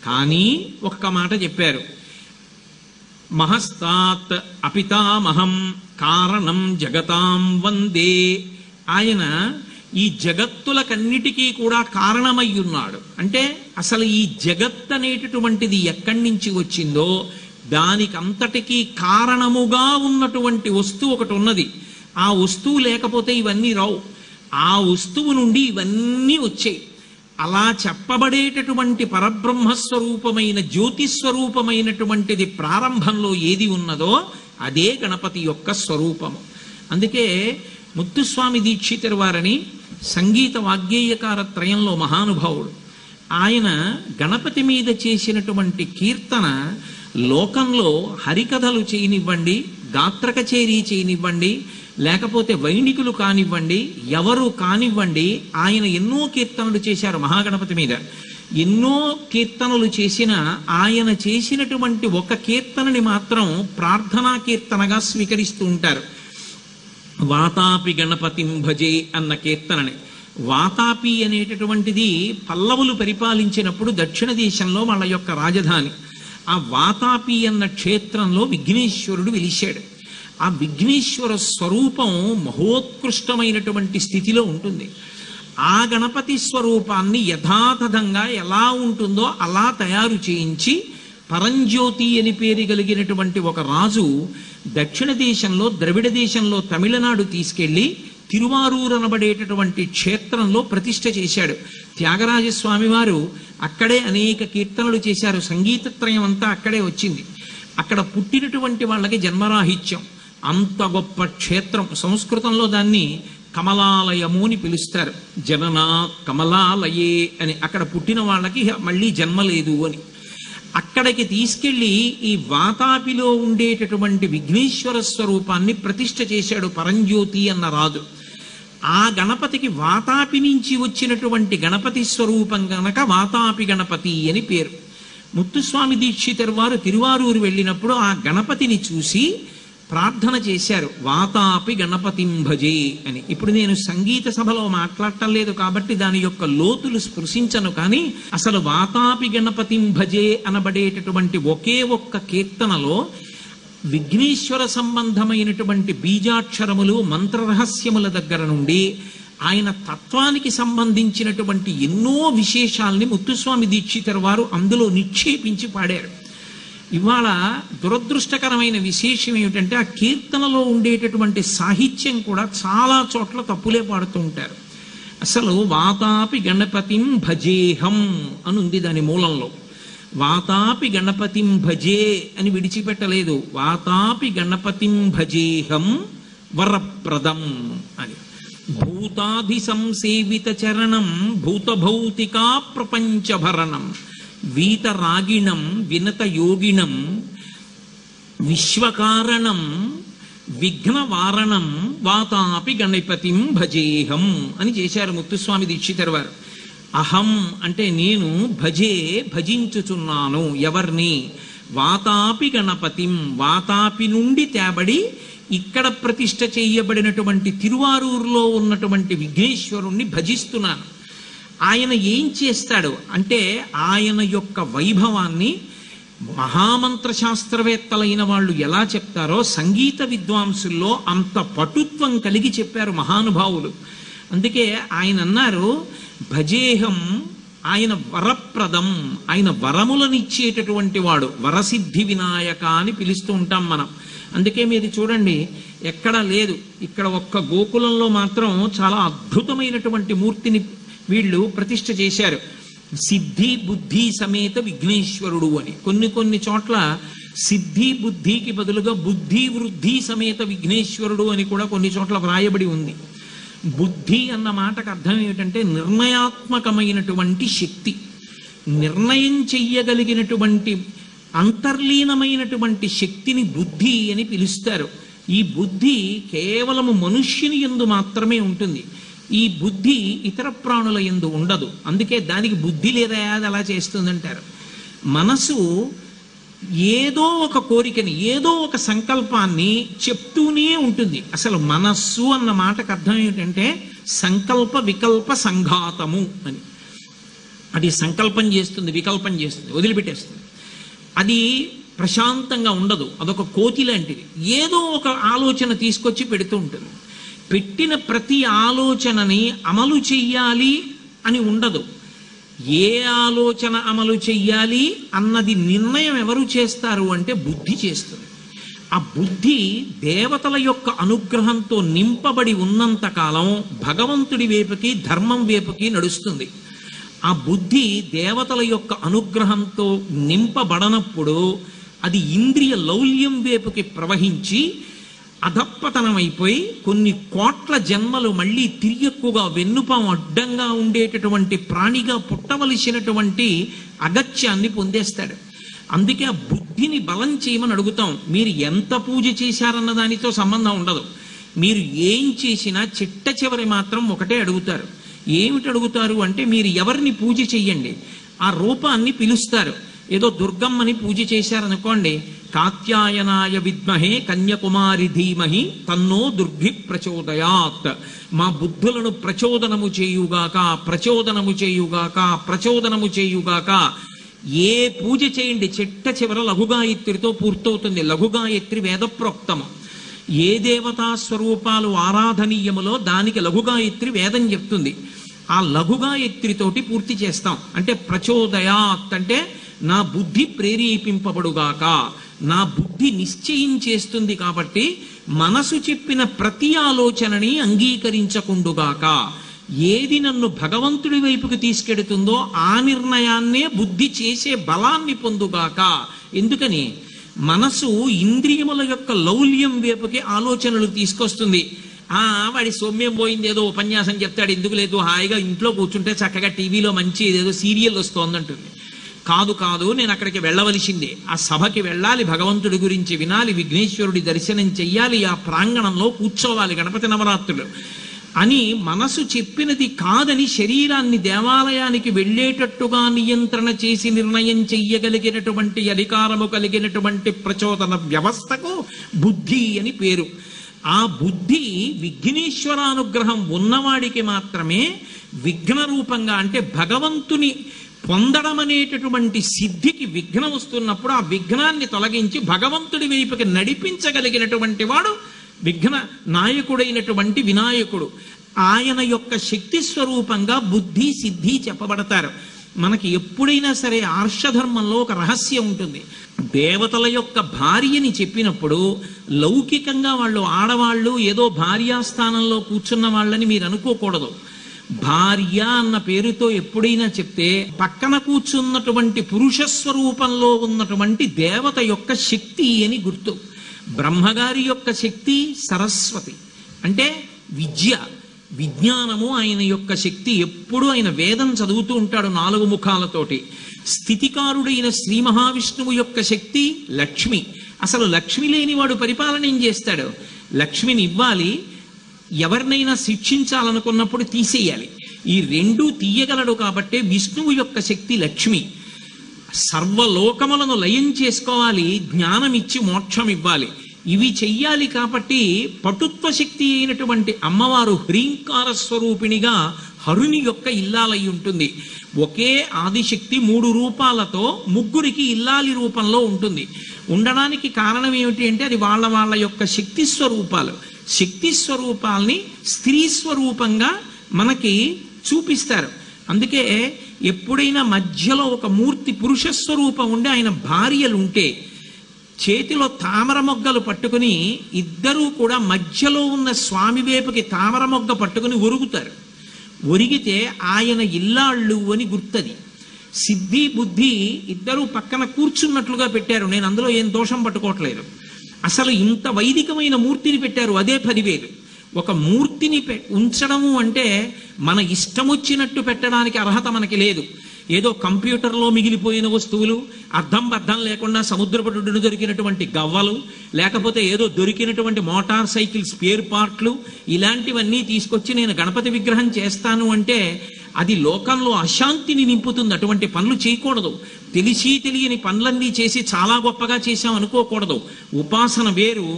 కానీ ఒక్క మాట చెప్పారు, మహస్తాత్ అపితామహం కారణం జగతాం వందే. ఆయన ఈ జగత్తులకన్నిటికీ కూడా కారణమై ఉన్నాడు. అంటే అసలు ఈ జగత్ అనేటటువంటిది ఎక్కడి నుంచి వచ్చిందో దానికంతటికీ కారణముగా ఉన్నటువంటి వస్తువు ఒకటి ఉన్నది. ఆ వస్తువు లేకపోతే ఇవన్నీ రావు. ఆ వస్తువు నుండి ఇవన్నీ వచ్చాయి. అలా చెప్పబడేటటువంటి పరబ్రహ్మస్వరూపమైన జ్యోతిస్వరూపమైనటువంటిది ప్రారంభంలో ఏది ఉన్నదో అదే గణపతి యొక్క స్వరూపము. అందుకే ముత్తుస్వామి దీక్షితుల వారని సంగీత వాగ్గేయకార త్రయంలో మహానుభావుడు. ఆయన గణపతి మీద చేసినటువంటి కీర్తన లోకంలో హరికథలు చేయనివ్వండి, గాత్ర కచేరీ చేయనివ్వండి, లేకపోతే వైణికులు కానివ్వండి, ఎవరు కానివ్వండి, ఆయన ఎన్నో కీర్తనలు చేశారు మహాగణపతి మీద. ఎన్నో కీర్తనలు చేసిన ఆయన చేసినటువంటి ఒక కీర్తనని మాత్రం ప్రార్థనా కీర్తనగా స్వీకరిస్తూ ఉంటారు. వాతాపి గణపతిం భజే అన్న కీర్తనని. వాతాపి అనేటటువంటిది పల్లవులు పరిపాలించినప్పుడు దక్షిణ దేశంలో వాళ్ళ యొక్క రాజధాని. ఆ వాతాపి అన్న క్షేత్రంలో విఘ్నేశ్వరుడు వెలిశాడు. ఆ ఆ విఘ్నేశ్వర స్వరూపం మహోత్కృష్టమైనటువంటి స్థితిలో ఉంటుంది. ఆ గణపతి స్వరూపాన్ని యథాతథంగా ఎలా ఉంటుందో అలా తయారు చేయించి పరంజ్యోతి అని పేరు కలిగినటువంటి ఒక రాజు దక్షిణ దేశంలో, ద్రవిడ దేశంలో, తమిళనాడు తీసుకెళ్లి తిరువారూరు అనబడేటటువంటి క్షేత్రంలో ప్రతిష్ఠ చేశాడు. త్యాగరాజస్వామి వారు అక్కడే అనేక కీర్తనలు చేశారు. సంగీతత్రయం అంతా అక్కడే వచ్చింది. అక్కడ పుట్టినటువంటి వాళ్ళకి జన్మరాహిత్యం. అంత గొప్ప క్షేత్రం. సంస్కృతంలో దాన్ని కమలాలయము అని పిలుస్తారు. జననా కమలాలయే అని. అక్కడ పుట్టిన వాళ్ళకి మళ్ళీ జన్మ లేదు అని. అక్కడికి తీసుకెళ్లి ఈ వాతాపిలో ఉండేటటువంటి విఘ్నేశ్వర స్వరూపాన్ని ప్రతిష్ఠ చేశాడు పరంజ్యోతి అన్న రాజు. ఆ గణపతికి వాతాపి నుంచి వచ్చినటువంటి గణపతి స్వరూపం గనక వాతాపి గణపతి అని పేరు. ముత్తుస్వామి దీక్షితర్ వారు తిరువారూరు వెళ్ళినప్పుడు ఆ గణపతిని చూసి ప్రార్థన చేశారు, వాతాపి గణపతిం భజే అని. ఇప్పుడు నేను సంగీత సభలో మాట్లాడటం లేదు కాబట్టి దాని యొక్క లోతులు స్పృశించను, కానీ అసలు వాతాపి గణపతిం భజే అనబడేటటువంటి ఒకే ఒక్క కీర్తనలో విఘ్నేశ్వర సంబంధమైనటువంటి బీజాక్షరములు, మంత్రరహస్యముల దగ్గర నుండి ఆయన తత్వానికి సంబంధించినటువంటి ఎన్నో విశేషాల్ని ముత్తుస్వామి దీక్షితర్ వారు అందులో నిక్షేపించి పాడారు. ఇవాళ దురదృష్టకరమైన విశేషం ఏమిటంటే ఆ కీర్తనలో ఉండేటటువంటి సాహిత్యం కూడా చాలా చోట్ల తప్పులే పాడుతూ ఉంటారు. అసలు వాతాపి గణపతిం భజేహం అని ఉంది దాని మూలంలో. వాతాపి గణపతిం భజే అని విడిచిపెట్టలేదు. వాతాపి గణపతిం భజేహం వరప్రదం అని. భూతాధి సంసేవిత చరణం భూతభౌతికా ప్రపంచభరణం వీతరాగిణం వినత యోగిణం విశ్వకారణం విఘ్నవారణం వాతాపి గణపతిం భజేహం అని చేశారు ముత్తుస్వామి దీక్షితర్ వారు. అహం అంటే నేను, భజే భజించుచున్నాను. ఎవరిని? వాతాపి గణపతిం, వాతాపి నుండి తేబడి ఇక్కడ ప్రతిష్ఠ చేయబడినటువంటి తిరువారూరులో ఉన్నటువంటి విఘ్నేశ్వరుణ్ణి భజిస్తున్నాను. ఆయన ఏం చేస్తాడు అంటే ఆయన యొక్క వైభవాన్ని మహామంత్ర శాస్త్రవేత్తలైన వాళ్ళు ఎలా చెప్తారో సంగీత విద్వాంసుల్లో అంత పటుత్వం కలిగి చెప్పారు మహానుభావులు. అందుకే ఆయన అన్నారు, భజేహం, ఆయన వరప్రదం, ఆయన వరములనిచ్చేటటువంటి వాడు. వరసిద్ధి వినాయక అని పిలుస్తూ ఉంటాం మనం. అందుకే మీరు చూడండి ఎక్కడా లేదు. ఇక్కడ ఒక్క గోకులంలో మాత్రం చాలా అద్భుతమైనటువంటి మూర్తిని వీళ్ళు ప్రతిష్ఠ చేశారు. సిద్ధి బుద్ధి సమేత విఘ్నేశ్వరుడు అని. కొన్ని చోట్ల సిద్ధి బుద్ధికి బదులుగా బుద్ధి వృద్ధి సమేత విఘ్నేశ్వరుడు అని కూడా కొన్ని చోట్ల వ్రాయబడి ఉంది. బుద్ధి అన్న మాటకు అర్థం ఏమిటంటే నిర్ణయాత్మకమైనటువంటి శక్తి, నిర్ణయం చెయ్యగలిగినటువంటి అంతర్లీనమైనటువంటి శక్తిని బుద్ధి అని పిలుస్తారు. ఈ బుద్ధి కేవలము మనుష్యుని యందు మాత్రమే ఉంటుంది. ఈ బుద్ధి ఇతర ప్రాణుల యందు ఉండదు. అందుకే దానికి బుద్ధి లేదా అది అలా చేస్తుందంటారు. మనసు ఏదో ఒక కోరికని, ఏదో ఒక సంకల్పాన్ని చెప్తూనే ఉంటుంది. అసలు మనస్సు అన్న మాటకు అర్థం ఏమిటంటే సంకల్ప వికల్ప సంఘాతము అని. అది సంకల్పం చేస్తుంది, వికల్పం చేస్తుంది, వదిలిపెట్టేస్తుంది. అది ప్రశాంతంగా ఉండదు. అదొక కోతి లాంటిది. ఏదో ఒక ఆలోచన తీసుకొచ్చి పెడుతూ ఉంటుంది. పెట్టిన ప్రతి ఆలోచనని అమలు చెయ్యాలి అని ఉండదు. ఏ ఆలోచన అమలు చెయ్యాలి అన్నది నిర్ణయం ఎవరు చేస్తారు అంటే బుద్ధి చేస్తుంది. ఆ బుద్ధి దేవతల యొక్క అనుగ్రహంతో నింపబడి ఉన్నంతకాలం భగవంతుడి వైపుకి, ధర్మం వైపుకి నడుస్తుంది. ఆ బుద్ధి దేవతల యొక్క అనుగ్రహంతో నింపబడనప్పుడు అది ఇంద్రియ లౌల్యం వైపుకి ప్రవహించి అధప్పతనమైపోయి కొన్ని కోట్ల జన్మలు మళ్ళీ తిరియక్కుగా వెన్నుపాం అడ్డంగా ఉండేటటువంటి ప్రాణిగా పుట్టవలసినటువంటి అగత్యాన్ని పొందేస్తాడు. అందుకే ఆ బుద్ధిని బలం చేయమని అడుగుతాం. మీరు ఎంత పూజ చేశారన్న దానితో సంబంధం ఉండదు. మీరు ఏం చేసినా చిట్ట చివరి మాత్రం ఒకటే అడుగుతారు. ఏమిటి అడుగుతారు అంటే మీరు ఎవరిని పూజ చెయ్యండి, ఆ రూపాన్ని పిలుస్తారు. ఏదో దుర్గమ్మని పూజ చేశారనుకోండి, కాత్యాయనాయ విద్మహే కన్యాకుమారి ధీమహి తన్నో దుర్గి ప్రచోదయాత్, మా బుద్ధులను ప్రచోదనము చేయుగాక, ప్రచోదనము చేయుగాక, ప్రచోదనము చేయుగాక. ఏ పూజ చేయండి చిట్ట చివర లఘుగాయత్రితో పూర్తవుతుంది. లఘుగాయత్రి వేదప్రోక్తము. ఏ దేవతా స్వరూపాలు ఆరాధనీయములో దానికి లఘుగాయత్రి వేదం చెప్తుంది. ఆ లఘుగాయత్రితోటి పూర్తి చేస్తాం. అంటే ప్రచోదయాత్ అంటే నా బుద్ధి ప్రేరేపింపబడుగాక, నా బుద్ధి నిశ్చయం చేస్తుంది కాబట్టి మనసు చెప్పిన ప్రతి ఆలోచనని అంగీకరించకుండుగాక. ఏది నన్ను భగవంతుడి వైపుకి తీసుకెడుతుందో ఆ నిర్ణయాన్నే బుద్ధి చేసే బలాన్ని పొందుగాక. ఎందుకని? మనసు ఇంద్రియముల యొక్క లౌల్యం వైపుకి ఆలోచనలు తీసుకొస్తుంది. వాడి సౌమ్యం పోయింది, ఏదో ఉపన్యాసం చెప్తాడు, ఎందుకు లేదు, హాయిగా ఇంట్లో కూర్చుంటే చక్కగా టీవీలో మంచి ఏదో సీరియల్ వస్తోందంటుంది. కాదు కాదు, నేను అక్కడికి వెళ్ళవలసిందే, ఆ సభకి వెళ్ళాలి, భగవంతుడి గురించి వినాలి, విఘ్నేశ్వరుడి దర్శనం చెయ్యాలి, ఆ ప్రాంగణంలో కూర్చోవాలి గణపతి నవరాత్రులు అని మనసు చెప్పినది కాదని శరీరాన్ని దేవాలయానికి వెళ్ళేటట్టుగా నియంత్రణ చేసి నిర్ణయం చెయ్యగలిగినటువంటి అధికారము కలిగినటువంటి ప్రచోదన వ్యవస్థకు బుద్ధి అని పేరు. ఆ బుద్ధి విఘ్నేశ్వరానుగ్రహం ఉన్నవాడికి మాత్రమే విఘ్న రూపంగా, అంటే భగవంతుని పొందడం అనేటటువంటి సిద్ధికి విఘ్నం వస్తున్నప్పుడు ఆ విఘ్నాన్ని తొలగించి భగవంతుడి వైపుకి నడిపించగలిగినటువంటి వాడు విఘ్న నాయకుడైనటువంటి వినాయకుడు. ఆయన యొక్క శక్తి స్వరూపంగా బుద్ధి సిద్ధి చెప్పబడతారు. మనకి ఎప్పుడైనా సరే ఆర్షధర్మంలో ఒక రహస్యం ఉంటుంది. దేవతల యొక్క భార్యని చెప్పినప్పుడు లౌకికంగా వాళ్ళు ఆడవాళ్ళు ఏదో భార్యాస్థానంలో కూర్చున్న వాళ్ళని మీరు అనుకోకూడదు. భార్య అన్న పేరుతో ఎప్పుడైనా చెప్తే పక్కన కూర్చున్నటువంటి పురుష స్వరూపంలో ఉన్నటువంటి దేవత యొక్క శక్తి అని గుర్తు. బ్రహ్మగారి యొక్క శక్తి సరస్వతి, అంటే విద్య, విజ్ఞానము ఆయన యొక్క శక్తి. ఎప్పుడు ఆయన వేదం చదువుతూ ఉంటాడు 4 ముఖాలతోటి. స్థితికారుడైన శ్రీ మహావిష్ణువు యొక్క శక్తి లక్ష్మి. అసలు లక్ష్మి లేనివాడు పరిపాలన ఏం చేస్తాడు? లక్ష్మిని ఇవ్వాలి, ఎవరినైనా శిక్షించాలనుకున్నప్పుడు తీసేయాలి. ఈ రెండూ తీయగలడు కాబట్టి విష్ణువు యొక్క శక్తి లక్ష్మి. సర్వలోకములను లయం చేసుకోవాలి, జ్ఞానం ఇచ్చి మోక్షం ఇవ్వాలి. ఇవి చెయ్యాలి కాబట్టి పటుత్వ శక్తి అయినటువంటి అమ్మవారు హ్రీంకార స్వరూపిణిగా హరుని యొక్క ఇల్లాలై ఉంటుంది. ఒకే ఆదిశక్తి 3 రూపాలతో ముగ్గురికి ఇల్లాలి రూపంలో ఉంటుంది. ఉండడానికి కారణం ఏమిటి అంటే అది వాళ్ళ వాళ్ళ యొక్క శక్తి స్వరూపాలు. శక్తి స్వరూపాల్ని స్త్రీ స్వరూపంగా మనకి చూపిస్తారు. అందుకే ఎప్పుడైనా మధ్యలో ఒక మూర్తి పురుష స్వరూపం ఉండి ఆయన భార్యలు ఉంటే చేతిలో తామర మొగ్గలు పట్టుకుని ఇద్దరూ కూడా మధ్యలో ఉన్న స్వామి వైపుకి తామర మొగ్గ పట్టుకుని ఒరుగుతారు. ఒరిగితే ఆయన ఇల్లాళ్ళు అని గుర్తది. సిద్ధి బుద్ధి ఇద్దరూ పక్కన కూర్చున్నట్లుగా పెట్టారు. నేను అందులో ఏం దోషం పట్టుకోవట్లేదు. అసలు ఇంత వైదికమైన మూర్తిని పెట్టారు, అదే 10,000. ఒక మూర్తిని ఉంచడము అంటే మన ఇష్టం వచ్చినట్టు పెట్టడానికి అర్హత మనకి లేదు. ఏదో కంప్యూటర్లో మిగిలిపోయిన వస్తువులు, అర్థం బద్ధం లేకుండా సముద్రపటుడును దొరికినటువంటి గవ్వలు, లేకపోతే ఏదో దొరికినటువంటి మోటార్ సైకిల్ స్పేర్ పార్ట్లు, ఇలాంటివన్నీ తీసుకొచ్చి నేను గణపతి విగ్రహం చేస్తాను అంటే అది లోకంలో అశాంతిని నింపుతుంది. అటువంటి పనులు చేయకూడదు. తెలిసి తెలియని పనులన్నీ చేసి చాలా గొప్పగా చేశాం అనుకోకూడదు. ఉపాసన వేరు,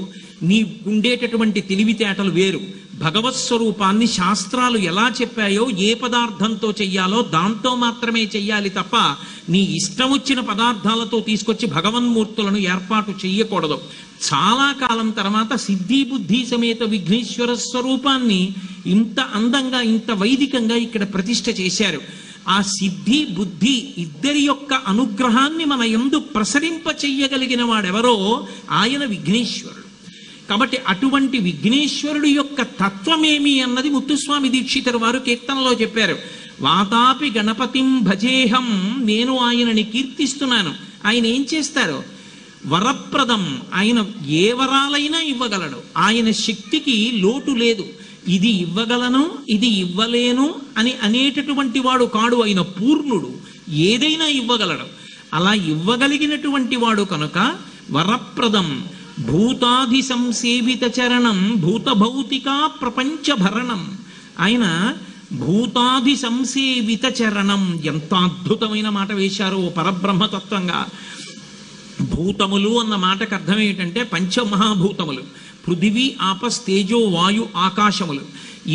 నీ ఉండేటటువంటి తెలివితేటలు వేరు. భగవత్ స్వరూపాన్ని శాస్త్రాలు ఎలా చెప్పాయో ఏ పదార్థంతో చెయ్యాలో దాంతో మాత్రమే చెయ్యాలి తప్ప నీ ఇష్టం వచ్చిన పదార్థాలతో తీసుకొచ్చి భగవన్మూర్తులను ఏర్పాటు చెయ్యకూడదు. చాలా కాలం తర్వాత సిద్ధి బుద్ధి సమేత విఘ్నేశ్వర స్వరూపాన్ని ఇంత అందంగా ఇంత వైదికంగా ఇక్కడ ప్రతిష్ఠ చేశారు. ఆ సిద్ధి బుద్ధి ఇద్దరి యొక్క అనుగ్రహాన్ని మన యందు ప్రసరింప చెయ్యగలిగిన వాడెవరో ఆయన విఘ్నేశ్వరుడు. కాబట్టి అటువంటి విఘ్నేశ్వరుడు యొక్క తత్వమేమి అన్నది ముత్తుస్వామి దీక్షితుల వారు కీర్తనలో చెప్పారు. వాతాపి గణపతిం భజేహం, నేను ఆయనని కీర్తిస్తున్నాను. ఆయన ఏం చేస్తారు? వరప్రదం, ఆయన ఏ వరాలైనా ఇవ్వగలడు. ఆయన శక్తికి లోటు లేదు. ఇది ఇవ్వగలను ఇది ఇవ్వలేను అని అనేటటువంటి వాడు కాడు. ఆయన పూర్ణుడు, ఏదైనా ఇవ్వగలడు. అలా ఇవ్వగలిగినటువంటి వాడు కనుక వరప్రదం. భూతాధి సంసేవిత చరణం భూత భౌతికా ప్రపంచ భరణం. ఆయన భూతాధి సంసేవిత చరణం, ఎంత అద్భుతమైన మాట వేశారో పరబ్రహ్మతత్వంగా. భూతములు అన్న మాటకు అర్థం ఏంటంటే పంచమహాభూతములు, పృథివీ ఆపస్ తేజో వాయు ఆకాశములు.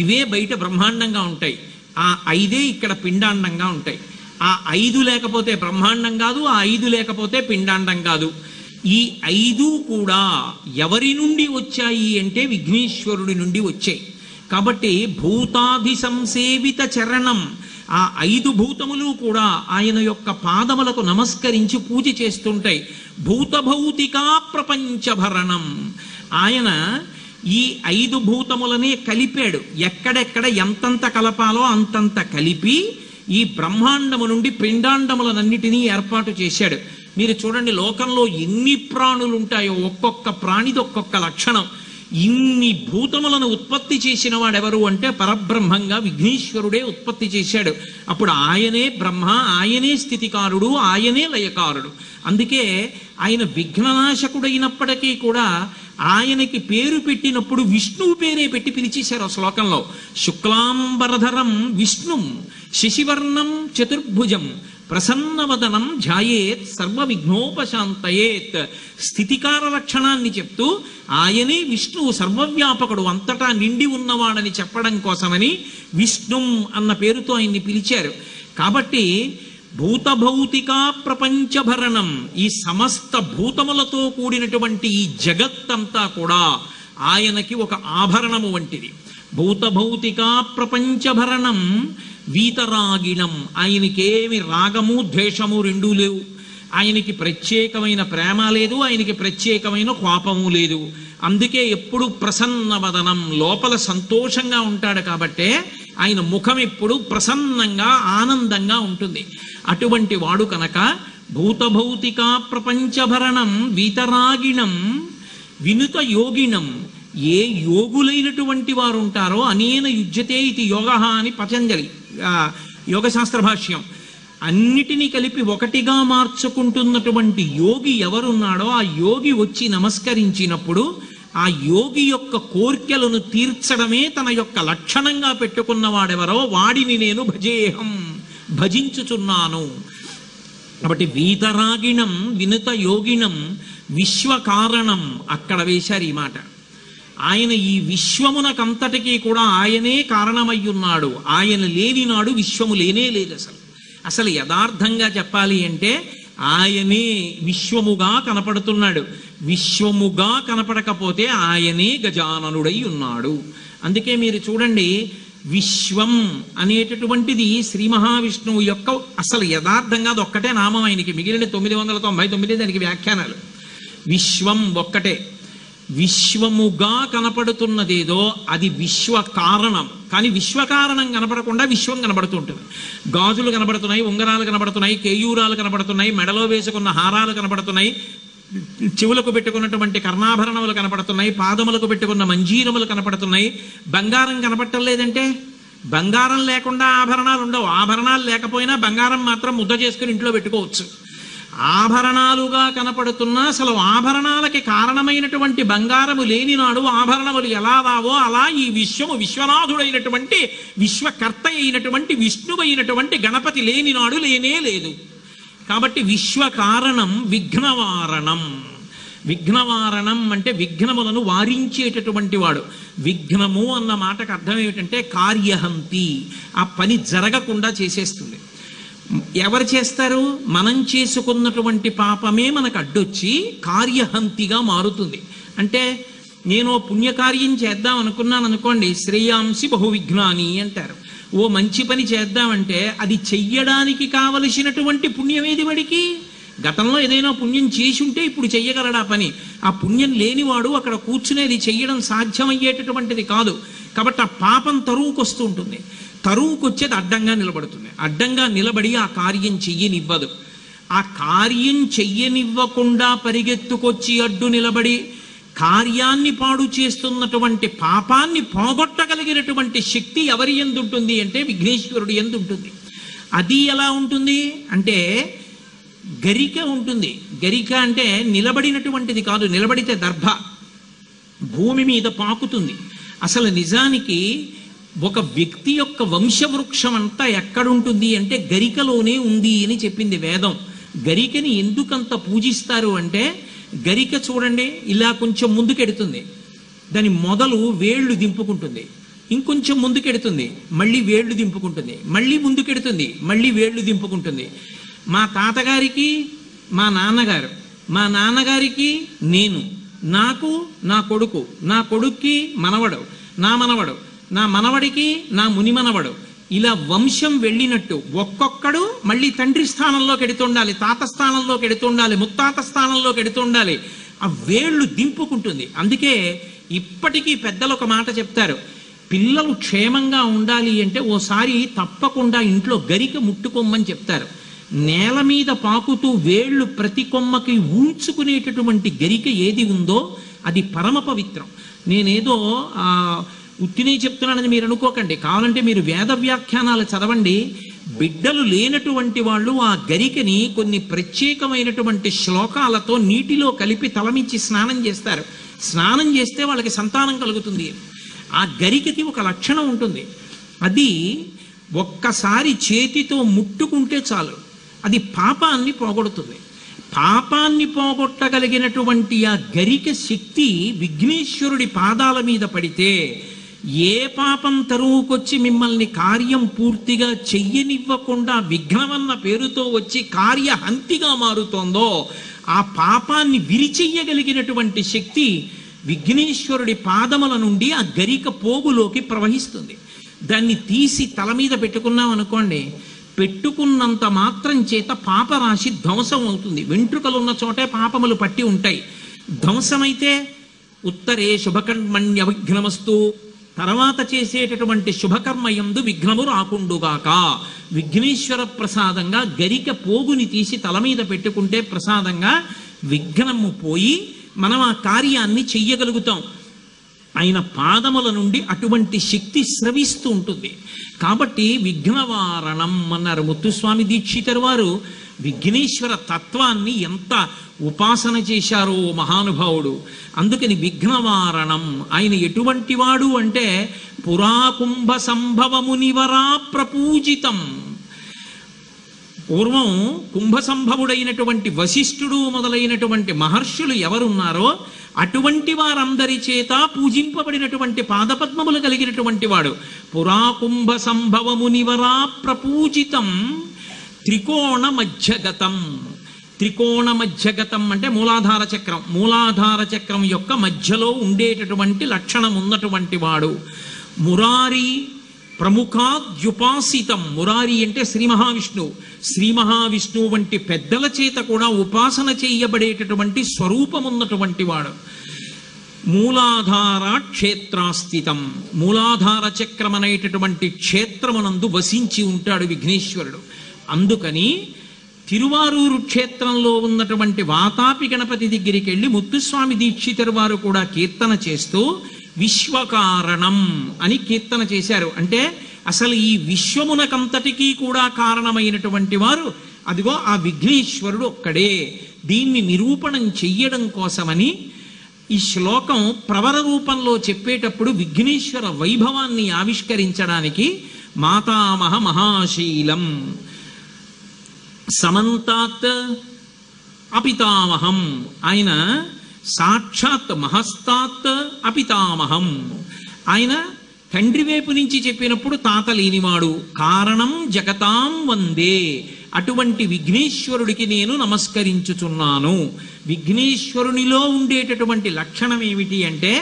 ఇవే బయట బ్రహ్మాండంగా ఉంటాయి. ఆ 5 ఇక్కడ పిండాండంగా ఉంటాయి. ఆ 5 లేకపోతే బ్రహ్మాండం కాదు, ఆ 5 లేకపోతే పిండాండం కాదు. ఈ 5 కూడా ఎవరి నుండి వచ్చాయి అంటే విఘ్నేశ్వరుడి నుండి వచ్చాయి. కాబట్టి భూతాధి సంసేవిత చరణం, ఆ 5 భూతములు కూడా ఆయన యొక్క పాదములకు నమస్కరించి పూజ చేస్తుంటాయి. భూతభౌతికా ప్రపంచభరణం, ఆయన ఈ 5 భూతములనే కలిపాడు. ఎక్కడెక్కడ ఎంతంత కలపాలో అంతంత కలిపి ఈ బ్రహ్మాండము నుండి పిండాండములనన్నిటినీ ఏర్పాటు చేశాడు. మీరు చూడండి, లోకంలో ఎన్ని ప్రాణులు ఉంటాయో ఒక్కొక్క ప్రాణిది ఒక్కొక్క లక్షణం. ఇన్ని భూతములను ఉత్పత్తి చేసిన వాడెవరు అంటే పరబ్రహ్మంగా విఘ్నేశ్వరుడే ఉత్పత్తి చేశాడు. అప్పుడు ఆయనే బ్రహ్మ, ఆయనే స్థితికారుడు, ఆయనే లయకారుడు. అందుకే ఆయన విఘ్ననాశకుడైనప్పటికీ కూడా ఆయనకి పేరు పెట్టినప్పుడు విష్ణువు పేరే పెట్టి పిలిచేశారు. ఆ శ్లోకంలో శుక్లాంబరధరం విష్ణుం శశివర్ణం చతుర్భుజం ప్రసన్నవదనం ధ్యాయేత్ సర్వ విఘ్నోపశాంతయేత్. స్థితికార లక్షణాన్ని చెప్తూ ఆయనే విష్ణువు సర్వవ్యాపకుడు, అంతటా నిండి ఉన్నవాడని చెప్పడం కోసమని విష్ణుం అన్న పేరుతో ఆయన్ని పిలిచారు. కాబట్టి భూతభౌతికా ప్రపంచభరణం, ఈ సమస్త భూతములతో కూడినటువంటి ఈ జగత్తంతా కూడా ఆయనకి ఒక ఆభరణము వంటిది. భూతభౌతికా ప్రపంచభరణం వీతరాగిణం, ఆయనకేమి రాగము ద్వేషము రెండూ లేవు. ఆయనకి ప్రత్యేకమైన ప్రేమ లేదు, ఆయనకి ప్రత్యేకమైన కోపము లేదు. అందుకే ఎప్పుడు ప్రసన్నవదనం, లోపల సంతోషంగా ఉంటాడు. కాబట్టే ఆయన ముఖం ఎప్పుడు ప్రసన్నంగా ఆనందంగా ఉంటుంది. అటువంటి వాడు కనుక భూతభౌతికా ప్రపంచభరణం వీతరాగిణం వినుత యోగిణం, ఏ యోగులైనటువంటి వారు ఉంటారో అనేన యుజ్యతే ఇది యోగ అని పతంజలి యోగశాస్త్ర భాష్యం. అన్నిటినీ కలిపి ఒకటిగా మార్చుకుంటున్నటువంటి యోగి ఎవరున్నాడో ఆ యోగి వచ్చి నమస్కరించినప్పుడు ఆ యోగి యొక్క కోర్కెలను తీర్చడమే తన యొక్క లక్షణంగా పెట్టుకున్నవాడెవరో వాడిని నేను భజేహం, భజించుచున్నాను. కాబట్టి వీతరాగిణం వినుత యోగిణం విశ్వకారణం, అక్కడ వేశారు ఈ మాట. ఆయన ఈ విశ్వమునకంతటికీ కూడా ఆయనే కారణమయ్యున్నాడు. ఆయన లేనినాడు విశ్వము లేనే లేదు. అసలు యథార్థంగా చెప్పాలి అంటే ఆయనే విశ్వముగా కనపడుతున్నాడు. విశ్వముగా కనపడకపోతే ఆయనే గజాననుడై ఉన్నాడు. అందుకే మీరు చూడండి, విశ్వం అనేటటువంటిది శ్రీ మహావిష్ణువు యొక్క అసలు యథార్థంగా అది ఒక్కటే నామం ఆయనకి. మిగిలిన 999 దానికి వ్యాఖ్యానాలు. విశ్వం ఒక్కటే. విశ్వముగా కనపడుతున్నదేదో అది విశ్వ కారణం. కానీ విశ్వకారణం కనపడకుండా విశ్వం కనబడుతూ ఉంటుంది. గాజులు కనబడుతున్నాయి, ఉంగరాలు కనబడుతున్నాయి, కేయూరాలు కనబడుతున్నాయి, మెడలో వేసుకున్న హారాలు కనబడుతున్నాయి, చెవులకు పెట్టుకున్నటువంటి కర్ణాభరణములు కనపడుతున్నాయి, పాదములకు పెట్టుకున్న మంజీరములు కనపడుతున్నాయి. బంగారం కనపడటం లేదంటే బంగారం లేకుండా ఆభరణాలు ఉండవు. ఆభరణాలు లేకపోయినా బంగారం మాత్రం ముద్ద చేసుకుని ఇంట్లో పెట్టుకోవచ్చు. ఆభరణాలుగా కనపడుతున్నా అసలు ఆభరణాలకి కారణమైనటువంటి బంగారము లేనినాడు ఆభరణములు ఎలా రావో అలా ఈ విశ్వము విశ్వనాథుడైనటువంటి విశ్వకర్త అయినటువంటి విష్ణువైనటువంటి గణపతి లేనినాడు లేనే లేదు. కాబట్టి విశ్వకారణం విఘ్నవారణం. విఘ్నవారణం అంటే విఘ్నములను వారించేటటువంటి వాడు. విఘ్నము అన్న మాటకు అర్థం ఏమిటంటే కార్యహంతి, ఆ పని జరగకుండా చేసేస్తుంది. ఎవరు చేస్తారు? మనం చేసుకున్నటువంటి పాపమే మనకు అడ్డొచ్చి కార్యహంతిగా మారుతుంది. అంటే నేను పుణ్యకార్యం చేద్దాం అనుకున్నాను అనుకోండి, శ్రేయాంసి బహువిఘ్నాని అంటారు. ఓ మంచి పని చేద్దామంటే అది చెయ్యడానికి కావలసినటువంటి పుణ్యమేది వాడికి? గతంలో ఏదైనా పుణ్యం చేసి ఉంటే ఇప్పుడు చెయ్యగలడా పని? ఆ పుణ్యం లేనివాడు అక్కడ కూర్చునేది చెయ్యడం సాధ్యమయ్యేటటువంటిది కాదు. కాబట్టి ఆ పాపం తరువుకొస్తూ ఉంటుంది. తరువుకొచ్చేది అడ్డంగా నిలబడుతుంది. అడ్డంగా నిలబడి ఆ కార్యం చెయ్యనివ్వదు. ఆ కార్యం చెయ్యనివ్వకుండా పరిగెత్తుకొచ్చి అడ్డు నిలబడి కార్యాన్ని పాడు చేస్తున్నటువంటి పాపాన్ని పోగొట్టగలిగినటువంటి శక్తి ఎవరి యందు ఉంటుంది అంటే విఘ్నేశ్వరుడు యందు ఉంటుంది. అది ఎలా ఉంటుంది అంటే గరిక ఉంటుంది. గరిక అంటే నిలబడినటువంటిది కాదు, నిలబడితే దర్భ భూమి మీద పాకుతుంది. అసలు నిజానికి ఒక వ్యక్తి యొక్క వంశవృక్షం అంతా ఎక్కడుంటుంది అంటే గరికలోనే ఉంది అని చెప్పింది వేదం. గరికని ఎందుకంత పూజిస్తారు అంటే గరిక చూడండి ఇలా కొంచెం ముందుకెడుతుంది, దాని మొదలు వేళ్ళు దింపుకుంటుంది, ఇంకొంచెం ముందుకెడుతుంది, మళ్ళీ వేళ్ళు దింపుకుంటుంది, మళ్ళీ ముందుకెడుతుంది, మళ్ళీ వేళ్ళు దింపుకుంటుంది. మా తాతగారికి మా నాన్నగారు మా నాన్నగారికి నేను, నాకు నా కొడుకు, నా కొడుక్కి మనవడు, నా మనవడు, నా మనవడికి నా ముని మనవడు, ఇలా వంశం వెళ్ళినట్టు ఒక్కొక్కడు మళ్ళీ తండ్రి స్థానంలోకి ఎడుతుండాలి, తాత స్థానంలోకి ఎడుతుండాలి, ముత్తాత స్థానంలోకి ఎడుతుండాలి. ఆ వేళ్ళు దింపుకుంటుంది. అందుకే ఇప్పటికీ పెద్దలు ఒక మాట చెప్తారు, పిల్లలు క్షేమంగా ఉండాలి అంటే ఓసారి తప్పకుండా ఇంట్లో గరిక ముట్టుకోమని చెప్తారు. నేల మీద పాకుతూ వేళ్ళు ప్రతి కొమ్మకి ఊంచుకునేటటువంటి గరిక ఏది ఉందో అది పరమ పవిత్రం. నేనేదో ఉత్తినే చెప్తున్నానని మీరు అనుకోకండి. కావాలంటే మీరు వేద వ్యాఖ్యానాలు చదవండి. బిడ్డలు లేనటువంటి వాళ్ళు ఆ గరికని కొన్ని ప్రత్యేకమైనటువంటి శ్లోకాలతో నీటిలో కలిపి తలమించి స్నానం చేస్తారు. స్నానం చేస్తే వాళ్ళకి సంతానం కలుగుతుంది. ఆ గరికకి ఒక లక్షణం ఉంటుంది. అది ఒక్కసారి చేతితో ముట్టుకుంటే చాలు, అది పాపాన్ని పోగొడుతుంది. పాపాన్ని పోగొట్టగలిగినటువంటి ఆ గరిక శక్తి విఘ్నేశ్వరుడి పాదాల మీద పడితే ఏ పాపం తరువుకొచ్చి మిమ్మల్ని కార్యం పూర్తిగా చెయ్యనివ్వకుండా విఘ్నమన్న పేరుతో వచ్చి కార్యహంతిగా మారుతోందో ఆ పాపాన్ని విరిచెయ్యగలిగినటువంటి శక్తి విఘ్నేశ్వరుడి పాదముల నుండి ఆ గరిక పోగులోకి ప్రవహిస్తుంది. దాన్ని తీసి తల మీద పెట్టుకున్నాం అనుకోండి, పెట్టుకున్నంత మాత్రం చేత పాపరాశి ధ్వంసం అవుతుంది. వెంట్రుకలున్న చోటే పాపములు పట్టి ఉంటాయి. ధ్వంసమైతే ఉత్తరే శుభకర్మణ్య విఘ్నమస్తు, తర్వాత చేసేటటువంటి శుభకర్మయందు విఘ్నము రాకుండుగాక. విఘ్నేశ్వర ప్రసాదంగా గరిక పోగుని తీసి తల మీద పెట్టుకుంటే ప్రసాదంగా విఘ్నము పోయి మనం ఆ కార్యాన్ని చెయ్యగలుగుతాం. ఆయన పాదముల నుండి అటువంటి శక్తి స్రవిస్తూ ఉంటుంది. కాబట్టి విఘ్నవారణం అన్నారు ముత్తుస్వామి దీక్షితరు వారు. విఘ్నేశ్వర తత్వాన్ని ఎంత ఉపాసన చేశారో మహానుభావుడు. అందుకని విఘ్నవారణం ఆయన ఎటువంటి వాడు అంటే పురాకుంభ సంభవమునివరా ప్రపూజితం. పూర్వం కుంభ సంభవుడైనటువంటి వశిష్ఠుడు మొదలైనటువంటి మహర్షులు ఎవరున్నారో అటువంటి వారందరి చేత పూజింపబడినటువంటి పాదపద్మములు కలిగినటువంటి వాడు. పురాకుంభ సంభవమునివరా ప్రపూజితం త్రికోణ మధ్యగతం. త్రికోణ మధ్యగతం అంటే మూలాధార చక్రం. మూలాధార చక్రం యొక్క మధ్యలో ఉండేటటువంటి లక్షణం ఉన్నటువంటి వాడు. మురారి ప్రముఖాద్యుపాసితం. మురారి అంటే శ్రీ మహావిష్ణువు. శ్రీ మహావిష్ణువు వంటి పెద్దల చేత కూడా ఉపాసన చేయబడేటటువంటి స్వరూపమున్నటువంటి వాడు. మూలాధార క్షేత్రాస్థితం. మూలాధార చక్రం అనేటటువంటి క్షేత్రమునందు వసించి ఉంటాడు విఘ్నేశ్వరుడు. అందుకని తిరువారూరు క్షేత్రంలో ఉన్నటువంటి వాతాపి గణపతి దగ్గరికి వెళ్ళి ముత్తుస్వామి దీక్షితరు వారు కూడా కీర్తన చేస్తూ విశ్వకారణం అని కీర్తన చేశారు. అంటే అసలు ఈ విశ్వమునకంతటికీ కూడా కారణమైనటువంటి వారు అదిగో ఆ విఘ్నేశ్వరుడు ఒక్కడే. దీన్ని నిరూపణం చెయ్యడం కోసమని ఈ శ్లోకం ప్రవర రూపంలో చెప్పేటప్పుడు విఘ్నేశ్వర వైభవాన్ని ఆవిష్కరించడానికి మాతామహ మహాశీలం సమంతాత్ అపితామహం. ఆయన సాక్షాత్ మహస్తాత్ అపితామహం. ఆయన తండ్రి వైపు నుంచి చెప్పినప్పుడు తాత లేనివాడు. కారణం జగతాం వందే. అటువంటి విఘ్నేశ్వరుడికి నేను నమస్కరించుచున్నాను. విఘ్నేశ్వరునిలో ఉండేటటువంటి లక్షణం ఏమిటి అంటే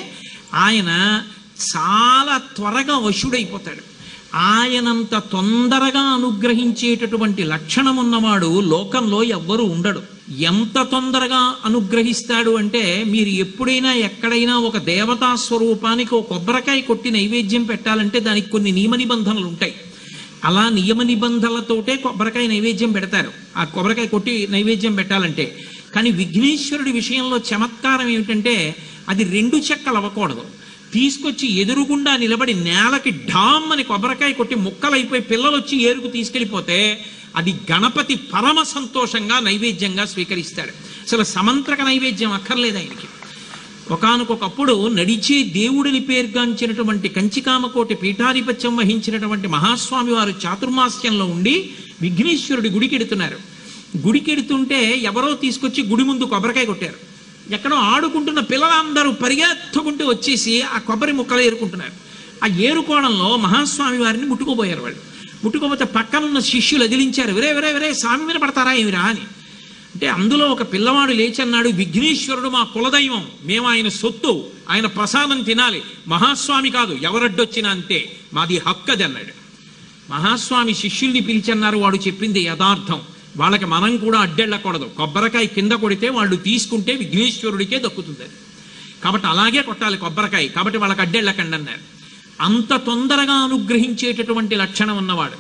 ఆయన చాలా త్వరగా వశుడైపోతాడు. ఆయనంత తొందరగా అనుగ్రహించేటటువంటి లక్షణం ఉన్నవాడు లోకంలో ఎవ్వరూ ఉండడు. ఎంత తొందరగా అనుగ్రహిస్తాడు అంటే మీరు ఎప్పుడైనా ఎక్కడైనా ఒక దేవతా స్వరూపానికి ఒక కొబ్బరికాయ కొట్టి నైవేద్యం పెట్టాలంటే దానికి కొన్ని నియమ నిబంధనలు ఉంటాయి. అలా నియమ నిబంధనలతోటే కొబ్బరికాయ నైవేద్యం పెడతారు, ఆ కొబ్బరికాయ కొట్టి నైవేద్యం పెట్టాలంటే. కానీ విఘ్నేశ్వరుడి విషయంలో చమత్కారం ఏమిటంటే అది రెండు చెక్కలు అవ్వకూడదు. తీసుకొచ్చి ఎదురుగుండా నిలబడి నేలకి ఢామ్ అని కొబ్బరికాయ కొట్టి ముక్కలైపోయి పిల్లలు వచ్చి ఏరుకు తీసుకెళ్ళిపోతే అది గణపతి పరమ సంతోషంగా నైవేద్యంగా స్వీకరిస్తాడు. అసలు సమంత్రక నైవేద్యం అక్కర్లేదు ఆయనకి. ఒకానొకప్పుడు నడిచే దేవుడిని పేర్గాంచినటువంటి కంచికామకోటి పీఠాధిపత్యం వహించినటువంటి మహాస్వామి వారు చాతుర్మాస్యంలో ఉండి విఘ్నేశ్వరుడి గుడికెడుతున్నారు. గుడికెడుతుంటే ఎవరో తీసుకొచ్చి గుడి ముందు కొబ్బరికాయ కొట్టారు. ఎక్కడో ఆడుకుంటున్న పిల్లలందరూ పరిగెత్తుకుంటూ వచ్చేసి ఆ కొబ్బరి ముక్కలు ఏరుకుంటున్నారు. ఆ ఏరుకోవడంలో మహాస్వామి వారిని ముట్టుకోబోయారు. వాళ్ళు ముట్టుకోపోతే పక్కనున్న శిష్యులు అదిలించారు, విరే విరే విరే స్వామి మీద పడతారా ఏమిరా అని. అంటే అంటే అందులో ఒక పిల్లవాడు లేచన్నాడు, విఘ్నేశ్వరుడు మా కులదైవం, మేము ఆయన సొత్తు, ఆయన ప్రసాదం తినాలి, మహాస్వామి కాదు, ఎవరడ్డొచ్చినా అంతే, మాది హక్కది అన్నాడు. మహాస్వామి శిష్యుల్ని పిలిచన్నారు, వాడు చెప్పింది యథార్థం, వాళ్ళకి మనం కూడా అడ్డెళ్ళకూడదు, కొబ్బరికాయ కింద కొడితే వాళ్ళు తీసుకుంటే విఘ్నేశ్వరుడికే దక్కుతుంది, కాబట్టి అలాగే కొట్టాలి కొబ్బరికాయ, కాబట్టి వాళ్ళకి అడ్డెళ్ళకండి అన్నారు. అంత తొందరగా అనుగ్రహించేటటువంటి లక్షణం ఉన్నవాడు.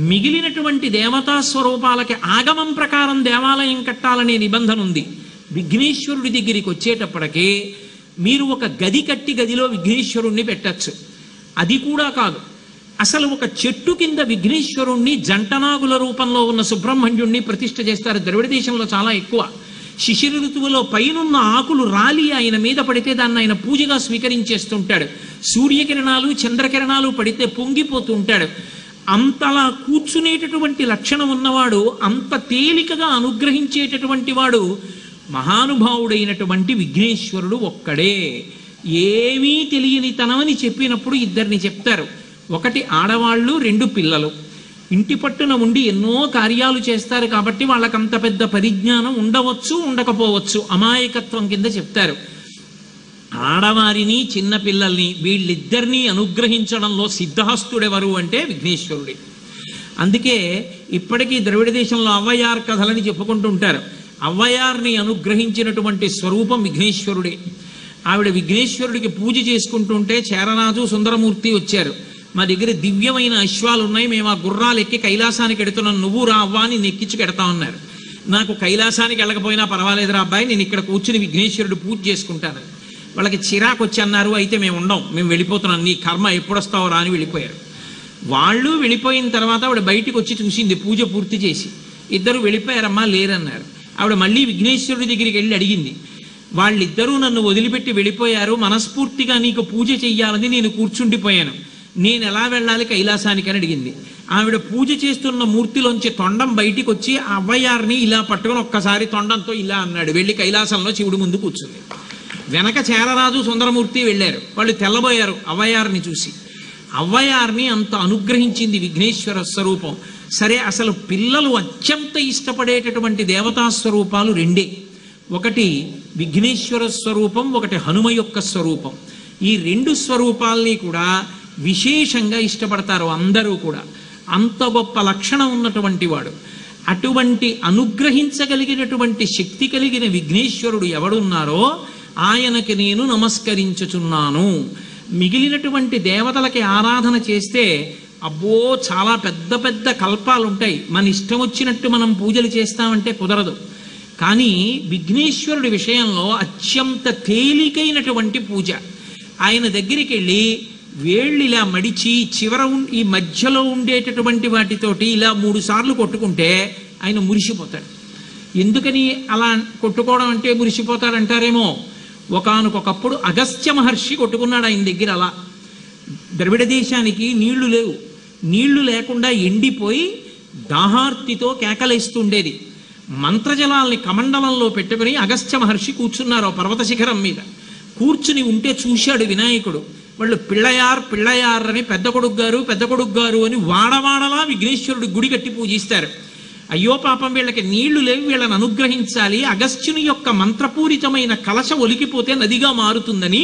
మిగిలినటువంటి దేవతా స్వరూపాలకి ఆగమం ప్రకారం దేవాలయం కట్టాలనే నిబంధన ఉంది. విఘ్నేశ్వరుడి దగ్గరికి వచ్చేటప్పటికీ మీరు ఒక గది కట్టి గదిలో విఘ్నేశ్వరుణ్ణి పెట్టచ్చు. అది కూడా కాదు, అసలు ఒక చెట్టు కింద విఘ్నేశ్వరుణ్ణి జంటనాగుల రూపంలో ఉన్న సుబ్రహ్మణ్యుణ్ణి ప్రతిష్ఠ చేస్తారు. ద్రవిడ దేశంలో చాలా ఎక్కువ. శిశిర ఋతువులో పైనున్న ఆకులు రాలి ఆయన మీద పడితే దాన్ని ఆయన పూజగా స్వీకరించేస్తుంటాడు. సూర్యకిరణాలు చంద్రకిరణాలు పడితే పొంగిపోతూ ఉంటాడు. అంతలా కూర్చునేటటువంటి లక్షణం ఉన్నవాడు, అంత తేలికగా అనుగ్రహించేటటువంటి వాడు మహానుభావుడైనటువంటి విఘ్నేశ్వరుడు ఒక్కడే. ఏమీ తెలియని తనమని చెప్పినప్పుడు ఇద్దరిని చెప్తారు. ఒకటి ఆడవాళ్ళు, రెండు పిల్లలు. ఇంటి పట్టున ఉండి ఎన్నో కార్యాలు చేస్తారు కాబట్టి వాళ్ళకంత పెద్ద పరిజ్ఞానం ఉండవచ్చు, ఉండకపోవచ్చు, అమాయకత్వం కింద చెప్తారు. ఆడవారిని చిన్నపిల్లల్ని వీళ్ళిద్దరినీ అనుగ్రహించడంలో సిద్ధహస్తుడెవరు అంటే విఘ్నేశ్వరుడే. అందుకే ఇప్పటికీ ద్రవిడ దేశంలో అవ్వయార్ కథలని చెప్పుకుంటూ ఉంటారు. అవ్వయార్ని అనుగ్రహించినటువంటి స్వరూపం విఘ్నేశ్వరుడే. ఆవిడ విఘ్నేశ్వరుడికి పూజ చేసుకుంటుంటే చేరరాజు సుందరమూర్తి వచ్చారు. మా దగ్గర దివ్యమైన అశ్వాలు ఉన్నాయి, మేము ఆ గుర్రాలు ఎక్కి కైలాసానికి ఎడుతున్నాం, నువ్వు రా అవ్వా అని నెక్కించి పెడతా ఉన్నారు. నాకు కైలాసానికి వెళ్ళకపోయినా పర్వాలేదురా అబ్బాయి, నేను ఇక్కడ కూర్చుని విఘ్నేశ్వరుడు పూజ చేసుకుంటాను. వాళ్ళకి చిరాకు వచ్చి అన్నారు, అయితే మేము ఉండం, మేము వెళ్ళిపోతున్నాం, నీ కర్మ ఎప్పుడొస్తావో రా అని వెళ్ళిపోయారు. వాళ్ళు వెళ్ళిపోయిన తర్వాత ఆవిడ బయటికి వచ్చి చూసింది పూజ పూర్తి చేసి. ఇద్దరు వెళ్ళిపోయారమ్మా, లేరన్నారు. ఆవిడ మళ్ళీ విఘ్నేశ్వరుడి దగ్గరికి వెళ్ళి అడిగింది, వాళ్ళిద్దరూ నన్ను వదిలిపెట్టి వెళ్ళిపోయారు, మనస్ఫూర్తిగా నీకు పూజ చెయ్యాలని నేను కూర్చుండిపోయాను, నేను ఎలా వెళ్ళాలి కైలాసానికి అని అడిగింది. ఆవిడ పూజ చేస్తున్న మూర్తిలోంచి తొండం బయటికి వచ్చి ఆ అవ్వయార్ని ఇలా పట్టుకొని ఒక్కసారి తొండంతో ఇలా అన్నాడు. వెళ్ళి కైలాసంలో శివుడు ముందు కూర్చుంది. వెనక చేరరాజు సుందరమూర్తి వెళ్ళారు. వాళ్ళు తెల్లబోయారు అవ్వయార్ని చూసి. అవ్వయార్ని అంత అనుగ్రహించింది విఘ్నేశ్వర స్వరూపం. సరే, అసలు పిల్లలు అత్యంత ఇష్టపడేటటువంటి దేవతా స్వరూపాలు రెండే. ఒకటి విఘ్నేశ్వర స్వరూపం, ఒకటి హనుమ యొక్క స్వరూపం. ఈ రెండు స్వరూపాల్ని కూడా విశేషంగా ఇష్టపడతారు అందరూ కూడా. అంత గొప్ప లక్షణం ఉన్నటువంటి వాడు. అటువంటి అనుగ్రహించగలిగినటువంటి శక్తి కలిగిన విఘ్నేశ్వరుడు ఎవడున్నారో ఆయనకి నేను నమస్కరించుచున్నాను. మిగిలినటువంటి దేవతలకి ఆరాధన చేస్తే అబ్బో చాలా పెద్ద పెద్ద కల్పాలు ఉంటాయి, మన ఇష్టం వచ్చినట్టు మనం పూజలు చేస్తామంటే కుదరదు. కానీ విఘ్నేశ్వరుడి విషయంలో అత్యంత తేలికైనటువంటి పూజ. ఆయన దగ్గరికి వెళ్ళి వేళ్ళు ఇలా మడిచి చివర ఈ మధ్యలో ఉండేటటువంటి వాటితోటి ఇలా 3 సార్లు కొట్టుకుంటే ఆయన మురిసిపోతాడు. ఎందుకని అలా కొట్టుకోవడం అంటే మురిసిపోతాడంటారేమో, ఒకానొకప్పుడు అగస్త్య మహర్షి కొట్టుకున్నాడు ఆయన దగ్గర. అలా ద్రవిడ దేశానికి నీళ్లు లేవు, నీళ్లు లేకుండా ఎండిపోయి దాహార్తితో కేకలేస్తుండేది. మంత్రజలాల్ని కమండలంలో పెట్టుకుని అగస్త్య మహర్షి కూర్చున్నారు పర్వత శిఖరం మీద. కూర్చుని ఉంటే చూశాడు వినాయకుడు. వాళ్ళు పిళ్ళయార్ పిళ్ళయార్ అని పెద్ద కొడుకు గారు అని వాడవాడలా విఘ్నేశ్వరుడు గుడి కట్టి పూజిస్తారు. అయ్యో పాపం, వీళ్ళకి నీళ్లు లేవు, వీళ్ళని అనుగ్రహించాలి, అగస్త్యుని యొక్క మంత్రపూరితమైన కలశ ఒలికిపోతే నదిగా మారుతుందని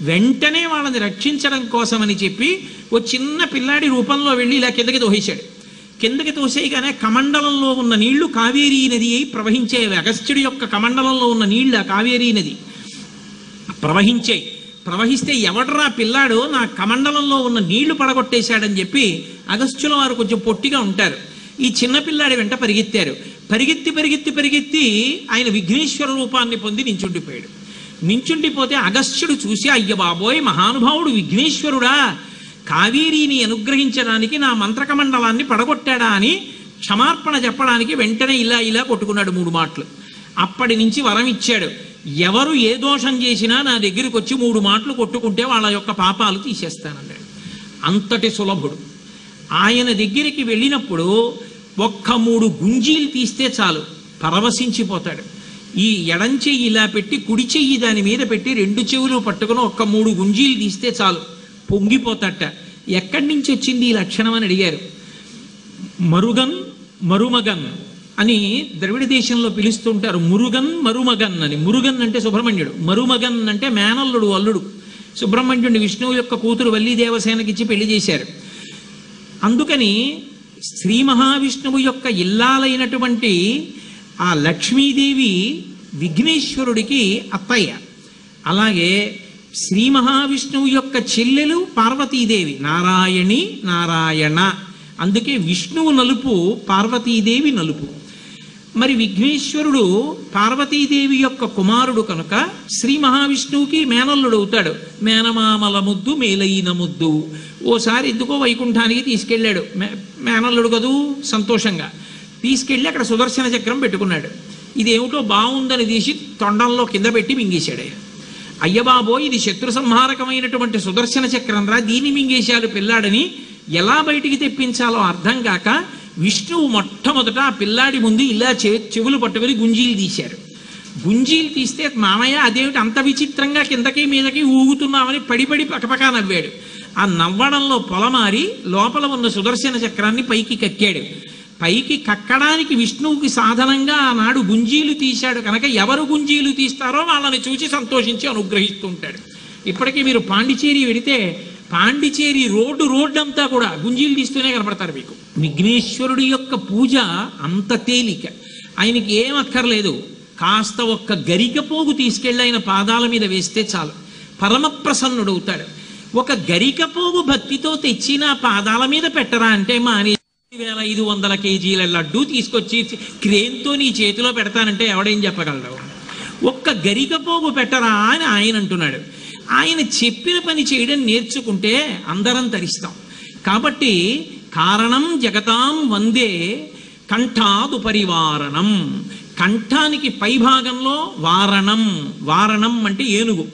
వెంటనే వాళ్ళని రక్షించడం కోసమని చెప్పి ఓ చిన్న పిల్లాడి రూపంలో వెళ్ళి ఇలా కిందకి తోసేశాడు. కిందకి తోసేయగానే కమండలంలో ఉన్న నీళ్లు కావేరీ నది అయి ప్రవహించేవి. అగస్త్యుడి యొక్క కమండలంలో ఉన్న నీళ్లు ఆ కావేరీ నది ప్రవహించాయి. ప్రవహిస్తే ఎవడరా పిల్లాడు నా కమండలంలో ఉన్న నీళ్లు పడగొట్టేశాడని చెప్పి అగస్త్యుల వారు కొంచెం పొట్టిగా ఉంటారు. ఈ చిన్న పిల్లాడి వెంట పరిగెత్తారు. పరిగెత్తి ఆయన విఘ్నేశ్వర రూపాన్ని పొంది నించుండిపోయాడు. నించుండిపోతే అగస్త్యుడు చూసి, అయ్య బాబోయ్, మహానుభావుడు విఘ్నేశ్వరుడా, కావేరీని అనుగ్రహించడానికి నా మంత్రకమండలాన్ని పడగొట్టాడా అని క్షమార్పణ చెప్పడానికి వెంటనే ఇలా కొట్టుకున్నాడు 3 మాటలు. అప్పటి నుంచి వరం ఇచ్చాడు, ఎవరు ఏ దోషం చేసినా నా దగ్గరికి వచ్చి 3 మాటలు కొట్టుకుంటే వాళ్ళ యొక్క పాపాలు తీసేస్తానన్నాడు. అంతటి సులభుడు. ఆయన దగ్గరికి వెళ్ళినప్పుడు ఒక్క 3 గుంజీలు తీస్తే చాలు, పరవశించిపోతాడు. ఈ ఎడం చెయ్యి ఇలా పెట్టి కుడి చెయ్యి దాని మీద పెట్టి 2 చెవులు పట్టుకుని ఒక్క 3 గుంజీలు తీస్తే చాలు, పొంగిపోతాట. ఎక్కడి నుంచి వచ్చింది ఈ లక్షణం అని అడిగారు. మరుమగన్ అని ద్రవిడ దేశంలో పిలుస్తుంటారు. మురుగన్ మరుమగన్ అని. మురుగన్ అంటే సుబ్రహ్మణ్యుడు, మరుమగన్ అంటే మేనల్లుడు, అల్లుడు. సుబ్రహ్మణ్యుడిని విష్ణువు యొక్క కూతురు వల్లీ దేవసేనకిచ్చి పెళ్లి చేశారు. అందుకని శ్రీ మహావిష్ణువు యొక్క ఇల్లాలైనటువంటి ఆ లక్ష్మీదేవి విఘ్నేశ్వరుడికి అత్తయ్య. అలాగే శ్రీ మహావిష్ణువు యొక్క చెల్లెలు పార్వతీదేవి, నారాయణి నారాయణ. అందుకే విష్ణువు నలుపు, పార్వతీదేవి నలుపు. మరి విఘ్నేశ్వరుడు పార్వతీదేవి యొక్క కుమారుడు కనుక శ్రీ మహావిష్ణువుకి మేనల్లుడు అవుతాడు. మేనమామల ముద్దు మేలైన ముద్దు. ఓసారి ఎందుకో వైకుంఠానికి తీసుకెళ్ళాడు, మేనల్లుడు కదూ సంతోషంగా తీసుకెళ్ళి అక్కడ సుదర్శన చక్రం పెట్టుకున్నాడు. ఇదేమిటో బాగుందని తీసి తొండంలో కింద పెట్టి మింగేశాడు. అయ్యబాబో, ఇది శత్రు సంహారకమైనటువంటి సుదర్శన చక్రం రా, దీన్ని మింగేశాడు పిల్లాడని ఎలా బయటికి తెప్పించాలో అర్థం కాక విష్ణువు మొట్టమొదట ఆ పిల్లాడి ముందు ఇలా చెవులు పట్టుకుని గుంజీలు తీశారు. గుంజీలు తీస్తే మామయ్య అదేమిటి అంత విచిత్రంగా కిందకి మీదకి ఊగుతున్నామని పడిపడి పకపకా నవ్వాడు. ఆ నవ్వడంలో పొలమారి లోపల ఉన్న సుదర్శన చక్రాన్ని పైకి కక్కాడు. పైకి కక్కడానికి విష్ణువుకి సాధనంగా ఆనాడు గుంజీలు తీశాడు కనుక ఎవరు గుంజీలు తీస్తారో వాళ్ళని చూసి సంతోషించి అనుగ్రహిస్తూ ఉంటాడు. ఇప్పటికీ మీరు పాండిచేరి వెడితే పాండిచేరి రోడ్డు అంతా కూడా గుంజీలు తీస్తూనే కనపడతారు మీకు. విఘ్నేశ్వరుడి యొక్క పూజ అంత తేలిక. ఆయనకి ఏం అక్కర్లేదు, కాస్త ఒక్క గరిక పోగు తీసుకెళ్ళి ఆయన పాదాల మీద వేస్తే చాలు, పరమ ప్రసన్నుడవుతాడు. ఒక గరిక పోగు భక్తితో తెచ్చి నా పాదాల మీద పెట్టరా అంటే మానే 1500 కేజీల లడ్డూ తీసుకొచ్చి క్రేన్తో నీ చేతిలో పెడతానంటే ఎవడేం చెప్పగలడు? ఒక్క గరిక పోగు పెట్టరా అని ఆయన అంటున్నాడు. ఆయన చెప్పిన పని చేయడం నేర్చుకుంటే అందరం తరిస్తాం. కాబట్టి కారణం జగతాం వందే కంఠాదు పరివారణం. కంఠానికి పైభాగంలో వారణం. వారణం అంటే ఏనుగు.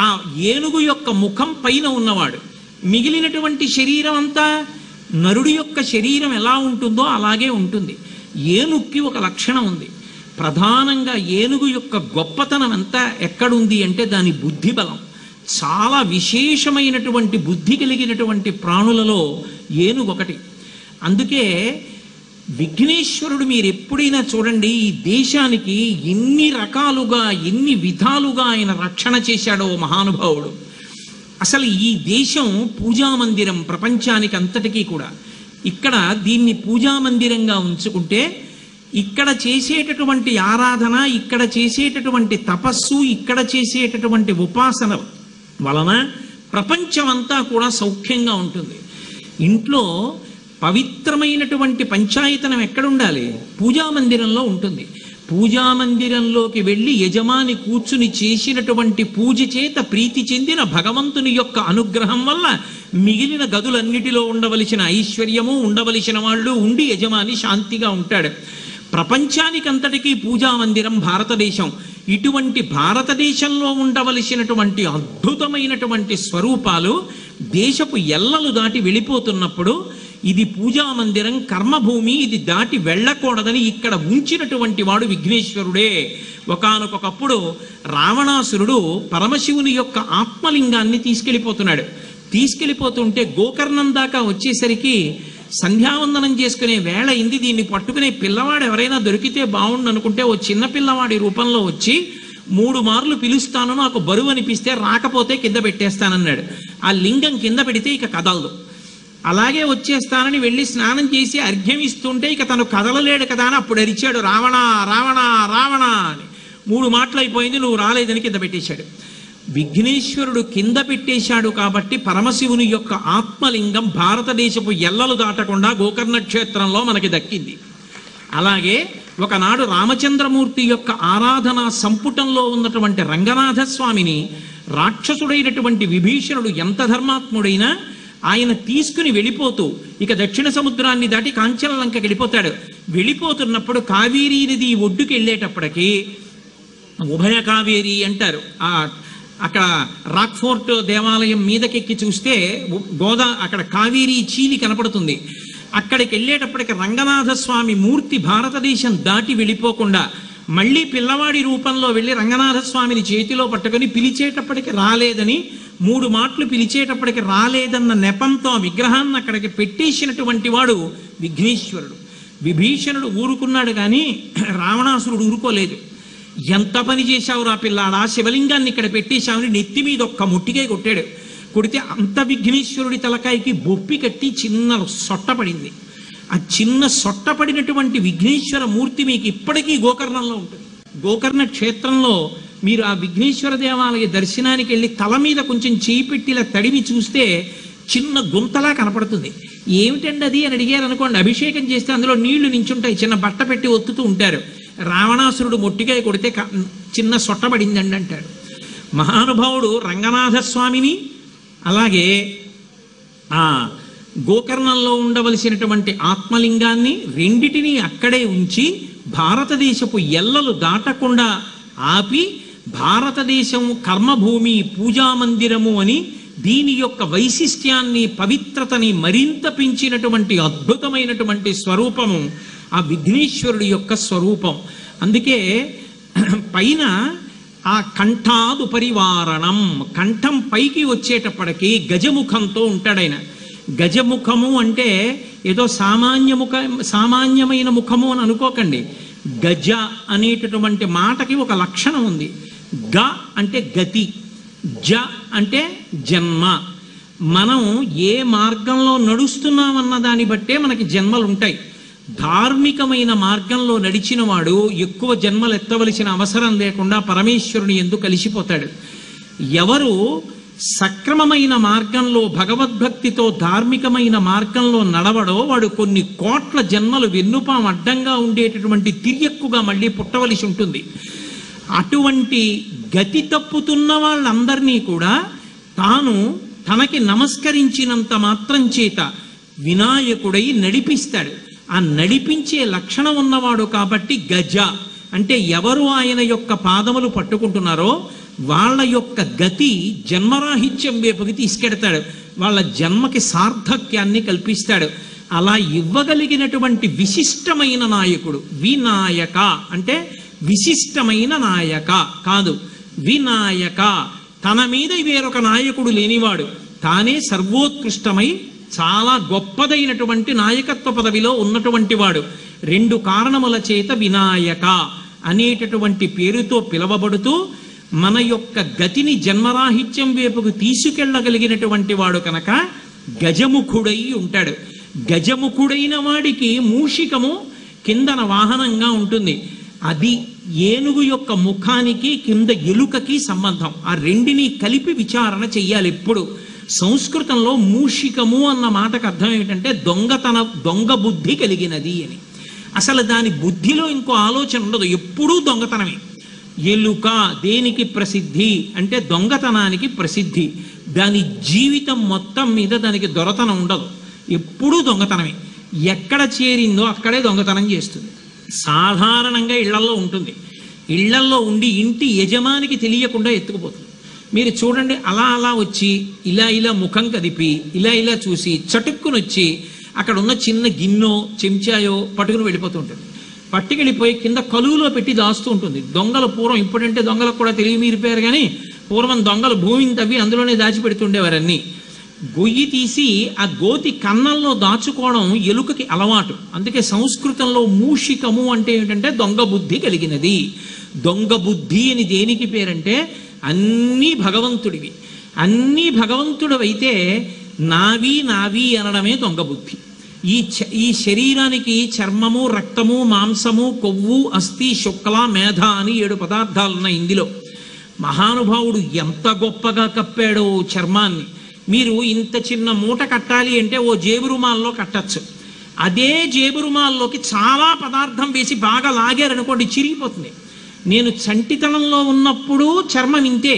ఆ ఏనుగు యొక్క ముఖం పైన ఉన్నవాడు. మిగిలినటువంటి శరీరం అంతా నరుడి యొక్క శరీరం ఎలా ఉంటుందో అలాగే ఉంటుంది. ఏనుగుకి ఒక లక్షణం ఉంది. ప్రధానంగా ఏనుగు యొక్క గొప్పతనం అంతా ఎక్కడుంది అంటే దాని బుద్ధి బలం. చాలా విశేషమైనటువంటి బుద్ధి కలిగినటువంటి ప్రాణులలో ఏనుగు ఒకటి. అందుకే విఘ్నేశ్వరుడు మీరు ఎప్పుడైనా చూడండి, ఈ దేశానికి ఎన్ని రకాలుగా ఎన్ని విధాలుగా ఆయన రక్షణ చేశాడో మహానుభావుడు. అసలు ఈ దేశం పూజామందిరం ప్రపంచానికి అంతటికీ కూడా. ఇక్కడ దీన్ని పూజామందిరంగా ఉంచుకుంటే ఇక్కడ చేసేటటువంటి ఆరాధన, ఇక్కడ చేసేటటువంటి తపస్సు, ఇక్కడ చేసేటటువంటి ఉపాసన వలన ప్రపంచమంతా కూడా సౌఖ్యంగా ఉంటుంది. ఇంట్లో పవిత్రమైనటువంటి పంచాయతనం ఎక్కడుండాలి? పూజామందిరంలో ఉంటుంది. పూజామందిరంలోకి వెళ్ళి యజమాని కూర్చుని చేసినటువంటి పూజ చేత ప్రీతి చెందిన భగవంతుని యొక్క అనుగ్రహం వల్ల మిగిలిన గదులన్నిటిలో ఉండవలసిన ఐశ్వర్యము, ఉండవలసిన వాళ్ళు ఉండి యజమాని శాంతిగా ఉంటాడు. ప్రపంచానికంతటికీ పూజామందిరం భారతదేశం. ఇటువంటి భారతదేశంలో ఉండవలసినటువంటి అద్భుతమైనటువంటి స్వరూపాలు దేశపు ఎల్లలు దాటి వెళ్ళిపోతున్నప్పుడు ఇది పూజామందిరం, కర్మభూమి, ఇది దాటి వెళ్ళకూడదని ఇక్కడ ఉంచినటువంటి వాడు విఘ్నేశ్వరుడే. ఒకానొకప్పుడు రావణాసురుడు పరమశివుని యొక్క ఆత్మలింగాన్ని తీసుకెళ్ళిపోతున్నాడు. తీసుకెళ్ళిపోతుంటే గోకర్ణం దాకా వచ్చేసరికి సంధ్యావందనం చేసుకునే వేళ అయింది. దీన్ని పట్టుకునే పిల్లవాడు ఎవరైనా దొరికితే బాగుండు అనుకుంటే ఓ చిన్న పిల్లవాడి రూపంలో వచ్చి 3 మార్లు పిలుస్తాను, నాకు బరువు అనిపిస్తే రాకపోతే కింద పెట్టేస్తానన్నాడు. ఆ లింగం కింద పెడితే ఇక కదలదు. అలాగే వచ్చేస్తానని వెళ్ళి స్నానం చేసి అర్ఘ్యం ఇస్తుంటే ఇక తను కదలలేడు కదా అని అప్పుడు అరిచాడు, రావణ రావణ రావణ అని. 3 మాటలు అయిపోయింది, నువ్వు రాలేదని కింద పెట్టేశాడు. విఘ్నేశ్వరుడు కింద పెట్టేశాడు కాబట్టి పరమశివుని యొక్క ఆత్మలింగం భారతదేశపు ఎల్లలు దాటకుండా గోకర్ణ క్షేత్రంలో మనకి దక్కింది. అలాగే ఒకనాడు రామచంద్రమూర్తి యొక్క ఆరాధన సంపుటంలో ఉన్నటువంటి రంగనాథ స్వామిని రాక్షసుడైనటువంటి విభీషణుడు ఎంత ధర్మాత్ముడైనా ఆయన తీసుకుని వెళ్ళిపోతూ ఇక దక్షిణ సముద్రాన్ని దాటి కాంచనలంకకి వెళ్ళిపోతాడు. వెళ్ళిపోతున్నప్పుడు కావేరీ నది ఒడ్డుకి వెళ్ళేటప్పటికీ ఉభయ కావేరి అంటారు. అక్కడ రాక్ఫోర్ట్ దేవాలయం మీదకెక్కి చూస్తే అక్కడ కావేరీ చీలి కనపడుతుంది. అక్కడికి వెళ్ళేటప్పటికి రంగనాథ స్వామి మూర్తి భారతదేశం దాటి వెళ్ళిపోకుండా మళ్ళీ పిల్లవాడి రూపంలో వెళ్ళి రంగనాథ స్వామిని చేతిలో పట్టుకొని పిలిచేటప్పటికి రాలేదని 3 మాటలు పిలిచేటప్పటికి రాలేదన్న నెపంతో ఆ విగ్రహాన్ని అక్కడికి పెట్టేసినటువంటి వాడు విఘ్నేశ్వరుడు. విభీషణుడు ఊరుకున్నాడు కానీ రావణాసురుడు ఊరుకోలేదు. ఎంత పని చేశావురా పిల్లాడా, శివలింగాన్ని ఇక్కడ పెట్టేశామని నెత్తి మీద ఒక్క ముట్టికే కొట్టాడు. కొడితే అంత విఘ్నేశ్వరుడి తలకాయకి బొప్పి కట్టి చిన్న సొట్ట పడింది. ఆ చిన్న సొట్ట పడినటువంటి విఘ్నేశ్వర మూర్తి మీకు ఇప్పటికీ గోకర్ణంలో ఉంటుంది. గోకర్ణ క్షేత్రంలో మీరు ఆ విఘ్నేశ్వర దేవాలయ దర్శనానికి వెళ్ళి తల మీద కొంచెం చేయి పెట్టిలా తడిమి చూస్తే చిన్న గుంతలా కనపడుతుంది. ఏమిటండి అది అని అడిగారు అనుకోండి, అభిషేకం చేస్తే అందులో నీళ్లు నించుంటాయి, చిన్న బట్ట పెట్టి ఒత్తుతూ ఉంటారు. రావణాసురుడు మొట్టికాయ కొడితే చిన్న సొట్టబడిందండి అంటాడు. మహానుభావుడు రంగనాథస్వామిని అలాగే ఆ గోకర్ణంలో ఉండవలసినటువంటి ఆత్మలింగాన్ని రెండిటినీ అక్కడే ఉంచి భారతదేశపు ఎల్లలు దాటకుండా ఆపి భారతదేశం కర్మభూమి పూజామందిరము అని దీని యొక్క వైశిష్ట్యాన్ని పవిత్రతని మరింత పెంచినటువంటి అద్భుతమైనటువంటి స్వరూపము ఆ విఘ్నేశ్వరుడి యొక్క స్వరూపం. అందుకే పైన ఆ కంఠాదు పరివారణం, కంఠం పైకి వచ్చేటప్పటికి గజముఖంతో ఉంటాడాయన. గజముఖము అంటే ఏదో సామాన్యమైన ముఖము అని అనుకోకండి. గజ అనేటటువంటి మాటకి ఒక లక్షణం ఉంది. గ అంటే గతి, జ అంటే జన్మ. మనం ఏ మార్గంలో నడుస్తున్నామన్న దాన్ని బట్టే మనకి జన్మలు ఉంటాయి. ధార్మికమైన మార్గంలో నడిచిన వాడు ఎక్కువ జన్మలు ఎత్తవలసిన అవసరం లేకుండా పరమేశ్వరుని యందు కలిసిపోతాడు. ఎవరు సక్రమమైన మార్గంలో భగవద్భక్తితో ధార్మికమైన మార్గంలో నడవడో వాడు కొన్ని కోట్ల జన్మలు వెన్నుపాం అడ్డంగా ఉండేటటువంటి తిరియక్కుగా మళ్ళీ పుట్టవలసి ఉంటుంది. అటువంటి గతి తప్పుతున్న వాళ్ళందరినీ కూడా తాను తనకి నమస్కరించినంత మాత్రం చేత వినాయకుడై నడిపిస్తాడు. ఆ నడిపించే లక్షణం ఉన్నవాడు కాబట్టి గజ అంటే ఎవరు ఆయన యొక్క పాదములు పట్టుకుంటున్నారో వాళ్ళ యొక్క గతి జన్మరాహిత్యం వైపుకి తీసుకెడతాడు. వాళ్ళ జన్మకి సార్థక్యాన్ని కల్పిస్తాడు. అలా ఇవ్వగలిగినటువంటి విశిష్టమైన నాయకుడు వినాయక. అంటే విశిష్టమైన నాయక కాదు, వినాయక. తన మీద వేరొక నాయకుడు లేనివాడు, తానే సర్వోత్కృష్టమై చాలా గొప్పదైనటువంటి నాయకత్వ పదవిలో ఉన్నటువంటి వాడు. రెండు కారణముల చేత వినాయక అనేటటువంటి పేరుతో పిలవబడుతూ మన యొక్క గతిని జన్మరాహిత్యం వైపుకు తీసుకెళ్ళగలిగినటువంటి వాడు కనుక గజముఖుడై ఉంటాడు. గజముఖుడైన వాడికి మూషికము కిందన వాహనంగా ఉంటుంది. అది ఏనుగు యొక్క ముఖానికి కింద ఎలుకకి సంబంధం. ఆ రెండిని కలిపి విచారణ చెయ్యాలి ఎప్పుడు. సంస్కృతంలో మూషికము అన్న మాటకు అర్థం ఏమిటంటే దొంగ బుద్ధి కలిగినది అని. అసలు దాని బుద్ధిలో ఇంకో ఆలోచన ఉండదు, ఎప్పుడూ దొంగతనమే. ఎలుక దేనికి ప్రసిద్ధి అంటే దొంగతనానికి ప్రసిద్ధి. దాని జీవితం మొత్తం మీద దానికి దొరతనం ఉండదు, ఎప్పుడూ దొంగతనమే. ఎక్కడ చేరిందో అక్కడే దొంగతనం చేస్తుంది. సాధారణంగా ఇళ్లల్లో ఉంటుంది. ఇళ్లల్లో ఉండి ఇంటి యజమానికి తెలియకుండా ఎత్తుకుపోతుంది. మీరు చూడండి, అలా అలా వచ్చి ఇలా ముఖం కదిపి ఇలా చూసి చటుక్కునొచ్చి అక్కడ ఉన్న చిన్న గిన్నో చెంచాయో పట్టుకుని వెళ్ళిపోతుంటుంది. పట్టుకెళ్ళిపోయి కింద కలువులో పెట్టి దాస్తూ ఉంటుంది. దొంగలు పూర్వం, ఇప్పుడంటే దొంగలకు కూడా తెలివి మీరిపోయారు కానీ పూర్వం దొంగలు భూమిని తవ్వి అందులోనే దాచిపెడుతుండేవారన్నీ. గొయ్యి తీసి ఆ గోతి కన్నంలో దాచుకోవడం ఎలుకకి అలవాటు. అందుకే సంస్కృతంలో మూషికము అంటే ఏమిటంటే దొంగ బుద్ధి కలిగినది. దొంగ బుద్ధి అని దేనికి పేరంటే అన్నీ భగవంతుడివి. అన్నీ భగవంతుడివైతే నావి అనడమే దొంగ బుద్ధి. ఈ శరీరానికి చర్మము, రక్తము, మాంసము, కొవ్వు, అస్థి, శుక్ల, మేధ అని 7 పదార్థాలు ఉన్నాయి. ఇందులో మహానుభావుడు ఎంత గొప్పగా కప్పాడో చర్మాన్ని. మీరు ఇంత చిన్న మూట కట్టాలి అంటే ఓ జేబురుమాల్లో కట్టచ్చు. అదే జేబురుమాల్లోకి చాలా పదార్థం వేసి బాగా లాగారనుకోండి, చిరిగిపోతుంది. నేను చంటితనంలో ఉన్నప్పుడు చర్మం ఇంతే.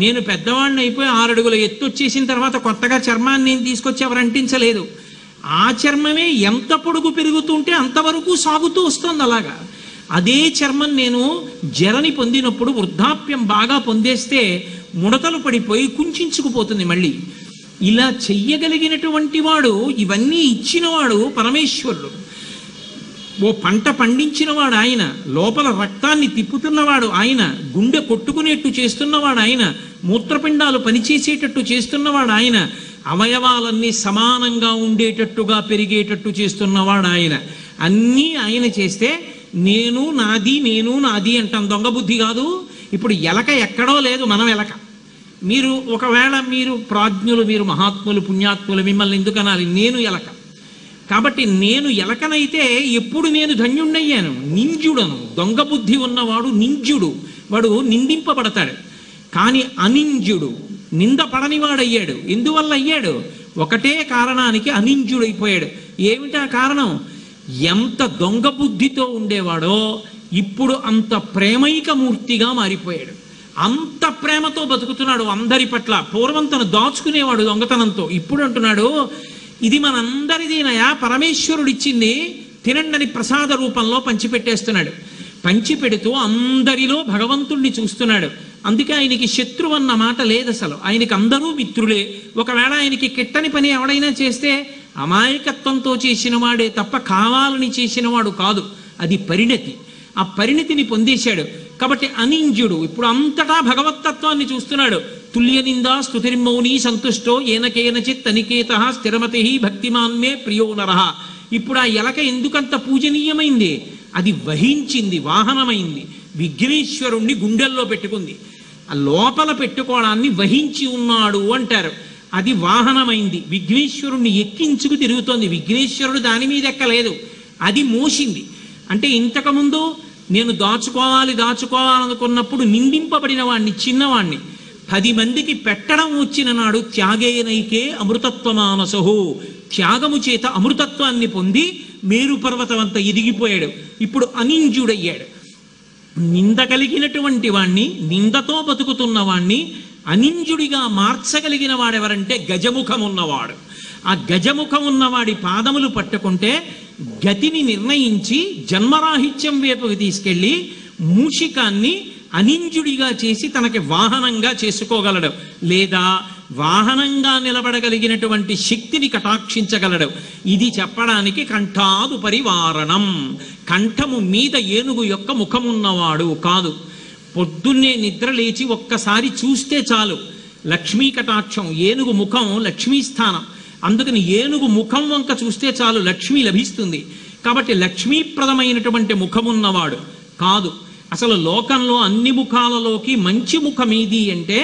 నేను పెద్దవాడిని అయిపోయి 6 అడుగుల ఎత్తు వచ్చేసిన తర్వాత కొత్తగా చర్మాన్ని నేను తీసుకొచ్చి ఎవరు అంటించలేదు. ఆ చర్మమే ఎంత పొడుగు పెరుగుతుంటే అంతవరకు సాగుతూ వస్తుంది. అలాగా అదే చర్మం నేను జరని పొందినప్పుడు వృద్ధాప్యం బాగా పొందేస్తే ముడతలు పడిపోయి కుంచుకుపోతుంది మళ్ళీ. ఇలా చెయ్యగలిగినటువంటి వాడు, ఇవన్నీ ఇచ్చినవాడు పరమేశ్వరుడు. ఓ పంట పండించినవాడు ఆయన, లోపల రక్తాన్ని తిప్పుతున్నవాడు ఆయన, గుండె కొట్టుకునేట్టు చేస్తున్నవాడు ఆయన, మూత్రపిండాలు పనిచేసేటట్టు చేస్తున్నవాడు ఆయన, అవయవాలన్నీ సమానంగా ఉండేటట్టుగా పెరిగేటట్టు చేస్తున్నవాడు ఆయన. అన్నీ ఆయన చేస్తే నేను నాది అంటాం. దొంగ బుద్ధి కాదు. ఇప్పుడు ఎలక ఎక్కడో లేదు, మనం ఎలక. మీరు ఒకవేళ మీరు ప్రాజ్ఞులు, మీరు మహాత్ములు, పుణ్యాత్ములు, మిమ్మల్ని ఎందుకు అనాలి? నేను ఎలక. కాబట్టి నేను ఎలకనైతే ఎప్పుడు నేను ధన్యుణ్ణయ్యాను? నింజుడను. దొంగ బుద్ధి ఉన్నవాడు నింజుడు, వాడు నిందింపబడతాడు. కానీ అనింజుడు నింద పడనివాడయ్యాడు. ఎందువల్ల అయ్యాడు? ఒకటే కారణానికి అనింజుడైపోయాడు. ఏమిటా కారణం? ఎంత దొంగ బుద్ధితో ఉండేవాడో ఇప్పుడు అంత ప్రేమైక మూర్తిగా మారిపోయాడు. అంత ప్రేమతో బతుకుతున్నాడు అందరి పట్ల. పూర్వం తను దాచుకునేవాడు దొంగతనంతో. ఇప్పుడు అంటున్నాడు, ఇది మనందరిదీనయా, పరమేశ్వరుడిచ్చింది, తినండని ప్రసాద రూపంలో పంచిపెట్టేస్తున్నాడు. పంచిపెడుతూ అందరిలో భగవంతుణ్ణి చూస్తున్నాడు. అందుకే ఆయనకి శత్రువు అన్న మాట లేదు అసలు. ఆయనకి అందరూ మిత్రులే. ఒకవేళ ఆయనకి కిట్టని పని ఎవడైనా చేస్తే అమాయకత్వంతో చేసిన వాడే తప్ప కావాలని చేసిన వాడు కాదు. అది పరిణతి. ఆ పరిణతిని పొందేశాడు. కాబట్టి అనింజుడు ఇప్పుడు అంతటా భగవత్తత్వాన్ని చూస్తున్నాడు. తుల్య నిందా స్తుతిర్మౌని సంతుష్టో ఏనకేనచిత్ అనికేత స్థిరమతి భక్తిమాన్మే ప్రియో నరః. ఇప్పుడు ఆ ఎలక ఎందుకంత పూజనీయమైంది? అది వహించింది, వాహనమైంది. విఘ్నేశ్వరుణ్ణి గుండెల్లో పెట్టుకుంది. ఆ లోపల పెట్టుకోవడాన్ని వహించి ఉన్నాడు అంటారు. అది వాహనమైంది. విఘ్నేశ్వరుణ్ణి ఎక్కించుకు తిరుగుతోంది. విఘ్నేశ్వరుడు దాని మీద ఎక్కలేదు, అది మోసింది. అంటే ఇంతకుముందు నేను దాచుకోవాలనుకున్నప్పుడు నిందింపబడిన వాణ్ణి, చిన్నవాణ్ణి 10 మందికి పెట్టడం వచ్చిన నాడు త్యాగేనైకే అమృతత్వమానసహో, త్యాగము చేత అమృతత్వాన్ని పొంది మేరు పర్వతం అంతా ఎదిగిపోయాడు. ఇప్పుడు అనింజుడయ్యాడు. నింద కలిగినటువంటి వాణ్ణి, నిందతో బతుకుతున్న వాణ్ణి అనింజుడిగా మార్చగలిగిన వాడెవరంటే గజముఖం ఉన్నవాడు. ఆ గజముఖం ఉన్నవాడి పాదములు పట్టుకుంటే గతిని నిర్ణయించి జన్మరాహిత్యం వైపుకి తీసుకెళ్ళి మూషికాన్ని అనింజుడిగా చేసి తనకి వాహనంగా చేసుకోగలడు. లేదా వాహనంగా నిలబడగలిగినటువంటి శక్తిని కటాక్షించగలడు. ఇది చెప్పడానికి కంఠాదు పరివారణం. కంఠము మీద ఏనుగు యొక్క ముఖమున్నవాడు కాదు. పొద్దున్నే నిద్ర లేచి ఒక్కసారి చూస్తే చాలు లక్ష్మీ కటాక్షం. ఏనుగు ముఖం లక్ష్మీ స్థానం. అందుకని ఏనుగు ముఖం వంక చూస్తే చాలు లక్ష్మి లభిస్తుంది. కాబట్టి లక్ష్మీప్రదమైనటువంటి ముఖమున్నవాడు కాదు. అసలు లోకంలో అన్ని ముఖాలలోకి మంచి ముఖం ఏది అంటే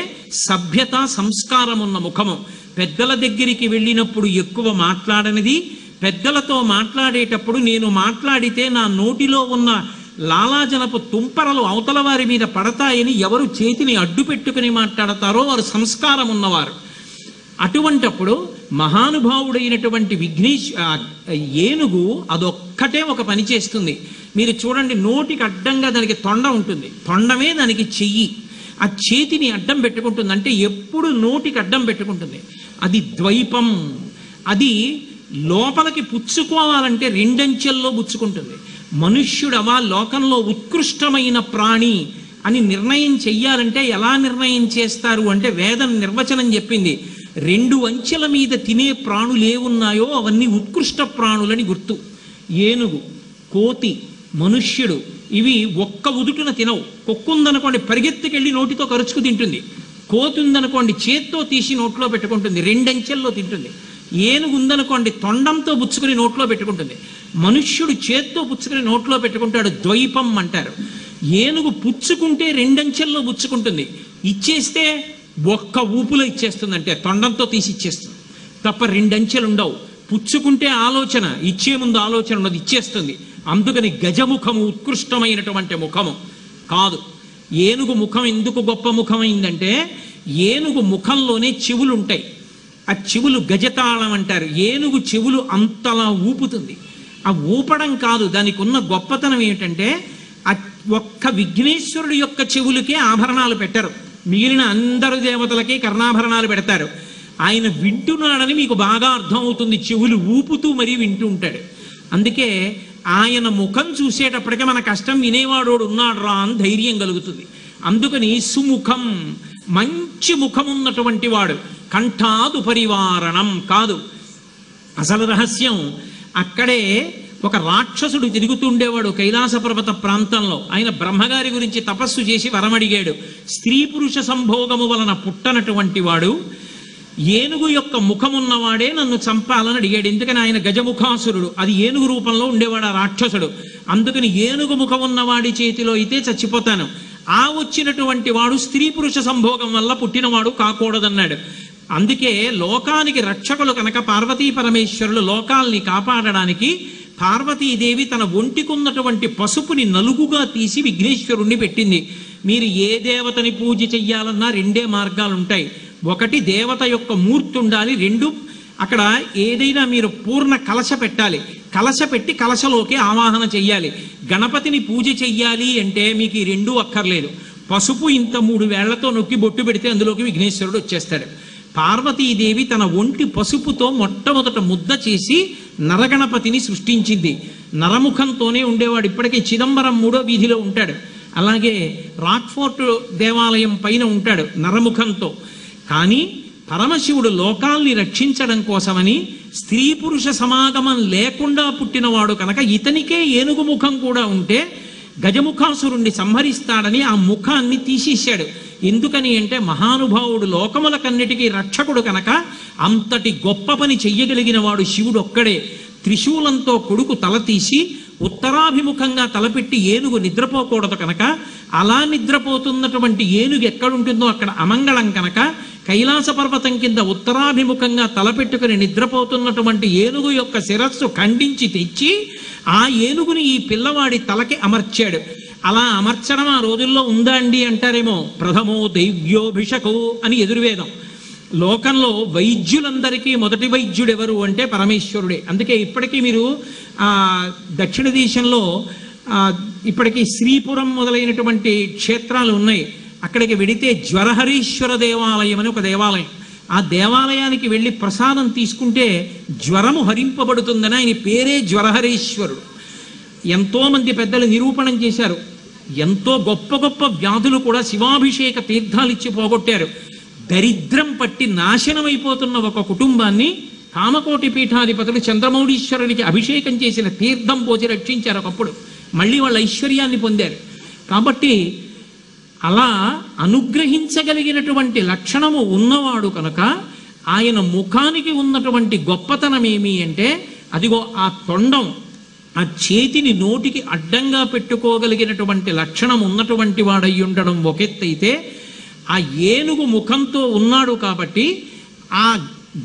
సభ్యత, సంస్కారం ఉన్న ముఖము. పెద్దల దగ్గరికి వెళ్ళినప్పుడు ఎక్కువ మాట్లాడనిది. పెద్దలతో మాట్లాడేటప్పుడు నేను మాట్లాడితే నా నోటిలో ఉన్న లాలాజనపు తుంపరలు అవతల వారి మీద పడతాయని ఎవరు చేతిని అడ్డు పెట్టుకుని మాట్లాడతారో వారు సంస్కారం ఉన్నవారు. అటువంటప్పుడు మహానుభావుడైనటువంటి ఏనుగు అదొక్కటే ఒక పని చేస్తుంది. మీరు చూడండి, నోటికి అడ్డంగా దానికి తొండ ఉంటుంది. తొండమే దానికి చెయ్యి. ఆ చేతిని అడ్డం పెట్టుకుంటుంది. అంటే ఎప్పుడు నోటికి అడ్డం పెట్టుకుంటుంది. అది ద్వైపం. అది లోపలికి పుచ్చుకోవాలంటే 2 అంచెల్లో పుచ్చుకుంటుంది. మనుష్యుడవా లోకంలో ఉత్కృష్టమైన ప్రాణి అని నిర్ణయం చెయ్యాలంటే ఎలా నిర్ణయం చేస్తారు అంటే వేదం నిర్వచనం చెప్పింది. 2 అంచెల మీద తినే ప్రాణులు ఏవున్నాయో అవన్నీ ఉత్కృష్ట ప్రాణులని గుర్తు. ఏనుగు, కోతి, మనుష్యుడు ఇవి ఒక్క ఉదుటున తినవు. కుక్కుందనుకోండి పరిగెత్తుకెళ్ళి నోటితో కరుచుకు తింటుంది. కోతి ఉందనుకోండి చేత్తో తీసి నోట్లో పెట్టుకుంటుంది, 2 అంచెల్లో తింటుంది. ఏనుగు ఉందనుకోండి తొండంతో పుచ్చుకుని నోట్లో పెట్టుకుంటుంది. మనుష్యుడు చేత్తో పుచ్చుకుని నోట్లో పెట్టుకుంటాడు. ద్వైపం అంటారు. ఏనుగు పుచ్చుకుంటే 2 అంచెల్లో పుచ్చుకుంటుంది. ఇచ్చేస్తే ఒక్క ఊపులో ఇచ్చేస్తుంది. అంటే తొండంతో తీసి ఇచ్చేస్తుంది తప్ప 2 అంచెలు ఉండవు. పుచ్చుకుంటే ఆలోచన, ఇచ్చే ముందు ఆలోచన ఉన్నది, ఇచ్చేస్తుంది. అందుకని గజముఖము ఉత్కృష్టమైనటువంటి ముఖము కాదు. ఏనుగు ముఖం ఎందుకు గొప్ప ముఖమైందంటే ఏనుగు ముఖంలోనే చెవులు ఉంటాయి. ఆ చెవులు గజతాళం అంటారు. ఏనుగు చెవులు అంతలా ఊపుతుంది. ఆ ఊపడం కాదు, దానికి ఉన్న గొప్పతనం ఏమిటంటే ఆ ఒక్క విఘ్నేశ్వరుడు యొక్క చెవులకే ఆభరణాలు పెట్టరు. మిగిలిన అందరు దేవతలకి కర్ణాభరణాలు పెడతారు. ఆయన వింటున్నాడని మీకు బాగా అర్థమవుతుంది. చెవులు ఊపుతూ మరీ వింటూ ఉంటాడు. అందుకే ఆయన ముఖం చూసేటప్పటికే మన కష్టం వినేవాడు ఉన్నాడు రా అని ధైర్యం కలుగుతుంది. అందుకని సుముఖం, మంచి ముఖం ఉన్నటువంటి వాడు. కంఠాదు పరివారణం కాదు. అసలు రహస్యం అక్కడే ఒక రాక్షసుడు తిరుగుతుండేవాడు కైలాస పర్వత ప్రాంతంలో. ఆయన బ్రహ్మగారి గురించి తపస్సు చేసి వరమడిగాడు. స్త్రీ పురుష సంభోగము వలన పుట్టనటువంటి వాడు ఏనుగు యొక్క ముఖమున్నవాడే నన్ను చంపాలని అడిగాడు. ఎందుకని ఆయన గజముఖాసురుడు, అది ఏనుగు రూపంలో ఉండేవాడు ఆ రాక్షసుడు. అందుకని ఏనుగు ముఖం ఉన్నవాడి చేతిలో అయితే చచ్చిపోతాను, ఆ వచ్చినటువంటి వాడు స్త్రీ పురుష సంభోగం వల్ల పుట్టినవాడు కాకూడదన్నాడు. అందుకే లోకానికి రక్షకులు కనుక పార్వతీ పరమేశ్వరులు లోకాల్ని కాపాడడానికి పార్వతీదేవి తన ఒంటికున్నటువంటి పసుపుని నలుగుగా తీసి విఘ్నేశ్వరుణ్ణి పెట్టింది. మీరు ఏ దేవతని పూజ చెయ్యాలన్నా రెండే మార్గాలు ఉంటాయి. ఒకటి దేవత యొక్క మూర్తి ఉండాలి, రెండు అక్కడ ఏదైనా మీరు పూర్ణ కలశ పెట్టాలి, కలశ పెట్టి కలశలోకి ఆవాహన చెయ్యాలి. గణపతిని పూజ చెయ్యాలి అంటే మీకు ఈ రెండూ అక్కర్లేదు. పసుపు ఇంత 3 వేళ్లతో నొక్కి బొట్టు పెడితే అందులోకి విఘ్నేశ్వరుడు వచ్చేస్తాడు. పార్వతీదేవి తన ఒంటి పసుపుతో మొట్టమొదట ముద్ద చేసి నరగణపతిని సృష్టించింది. నరముఖంతోనే ఉండేవాడు, ఇప్పటికీ చిదంబరం 3వ వీధిలో ఉంటాడు. అలాగే రాక్ఫోర్ట్ దేవాలయం పైన ఉంటాడు నరముఖంతో. కానీ పరమశివుడు లోకాల్ని రక్షించడం కోసమని స్త్రీ పురుష సమాగమం లేకుండా పుట్టినవాడు కనుక ఇతనికే ఏనుగు ముఖం కూడా ఉంటే గజముఖాసురుణ్ణి సంహరిస్తాడని ఆ ముఖాన్ని తీసేశాడు. ఎందుకని అంటే మహానుభావుడు లోకములకన్నిటికీ రక్షకుడు కనుక అంతటి గొప్ప పని చెయ్యగలిగిన వాడు శివుడు ఒక్కడే. త్రిశూలంతో కొడుకు తల తీసి ఉత్తరాభిముఖంగా తలపెట్టి ఏనుగు నిద్రపోకూడదు కనుక, అలా నిద్రపోతున్నటువంటి ఏనుగు ఎక్కడుంటుందో అక్కడ అమంగళం కనుక కైలాస పర్వతం కింద ఉత్తరాభిముఖంగా తలపెట్టుకుని నిద్రపోతున్నటువంటి ఏనుగు యొక్క శిరస్సు ఖండించి తెచ్చి ఆ ఏనుగుని ఈ పిల్లవాడి తలకి అమర్చాడు. అలా అమర్చడం ఆ రోజుల్లో ఉందా అండి అంటారేమో. ప్రథమో దైవ్యోభిషకో అని ఎదుర్వేదం. లోకంలో వైద్యులందరికీ మొదటి వైద్యుడు ఎవరు అంటే పరమేశ్వరుడే. అందుకే ఇప్పటికీ మీరు దక్షిణ దేశంలో ఇప్పటికీ శ్రీపురం మొదలైనటువంటి క్షేత్రాలు ఉన్నాయి. అక్కడికి వెడితే జ్వరహరీశ్వర దేవాలయం అని ఒక దేవాలయం. ఆ దేవాలయానికి వెళ్ళి ప్రసాదం తీసుకుంటే జ్వరము హరింపబడుతుందని ఆయన పేరే జ్వరహరీశ్వరుడు. ఎంతోమంది పెద్దలు నిరూపణం చేశారు. ఎంతో గొప్ప గొప్ప వ్యాధులు కూడా శివాభిషేక తీర్థాలు ఇచ్చి పోగొట్టారు. దరిద్రం పట్టి నాశనమైపోతున్న ఒక కుటుంబాన్ని కామకోటి పీఠాధిపతులు చంద్రమౌళీశ్వరునికి అభిషేకం చేసిన తీర్థం పోసి రక్షించారు. ఒకప్పుడు మళ్ళీ వాళ్ళ ఐశ్వర్యాన్ని పొందారు. కాబట్టి అలా అనుగ్రహించగలిగినటువంటి లక్షణము ఉన్నవాడు కనుక ఆయన ముఖానికి ఉన్నటువంటి గొప్పతనం ఏమి అంటే అదిగో ఆ తొండం, ఆ చేతిని నోటికి అడ్డంగా పెట్టుకోగలిగినటువంటి లక్షణం ఉన్నటువంటి వాడై ఉండడం ఒక ఎత్తైతే, ఆ ఏనుగు ముఖంతో ఉన్నాడు కాబట్టి ఆ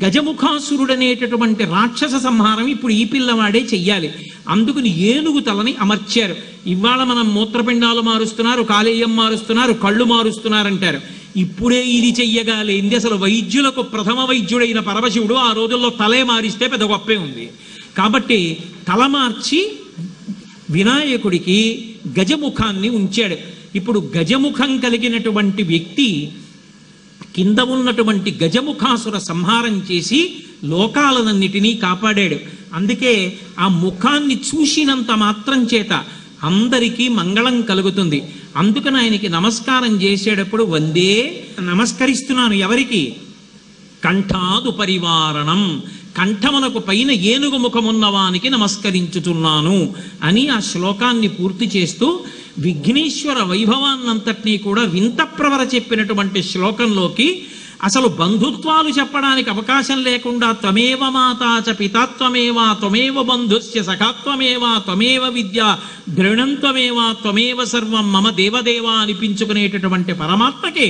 గజముఖాసురుడనేటటువంటి రాక్షస సంహారం ఇప్పుడు ఈ పిల్లవాడే చెయ్యాలి. అందుకని ఏనుగు తలని అమర్చారు. ఇవాళ మనం మూత్రపిండాలు మారుస్తున్నారు, కాలేయం మారుస్తున్నారు, కళ్ళు మారుస్తున్నారంటారు. ఇప్పుడే ఇది చెయ్యగాలేంది. అసలు వైద్యులకు ప్రథమ వైద్యుడైన పరమశివుడు ఆ రోజుల్లో తలే మారిస్తే పెద్ద గొప్పే ఉంది. కాబట్టి తల మార్చి వినాయకుడికి గజముఖాన్ని ఉంచాడు. ఇప్పుడు గజముఖం కలిగినటువంటి వ్యక్తి కింద ఉన్నటువంటి గజముఖాసుర సంహారం చేసి లోకాలనన్నిటినీ కాపాడాడు. అందుకే ఆ ముఖాన్ని చూసినంత మాత్రం చేత అందరికీ మంగళం కలుగుతుంది. అందుకని ఆయనకి నమస్కారం చేసేటప్పుడు వందే నమస్కరిస్తున్నాను. ఎవరికి? కంఠాదు పరివారణం, కంఠమునకు పైన ఏనుగు ముఖమున్నవానికి నమస్కరించుతున్నాను అని ఆ శ్లోకాన్ని పూర్తి చేస్తూ విఘ్నేశ్వర వైభవాన్నంతటినీ కూడా వింత ప్రవర చెప్పినటువంటి శ్లోకంలోకి అసలు బంధుత్వాలు చెప్పడానికి అవకాశం లేకుండా త్వమేవ మాతాచ పితాత్వమేవా త్వమేవ బంధుస్య సఖాత్వమేవా త్వమేవ విద్య ద్రవిణంత్వమేవా త్వమేవ సర్వం మమ దేవదేవా అనిపించుకునేటటువంటి పరమాత్మకి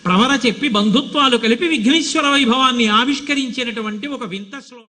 ప్రవర చెప్పి బంధుత్వాలు కలిపి విఘ్నేశ్వర వైభవాన్ని ఆవిష్కరించినటువంటి ఒక వింత శ్లోకం.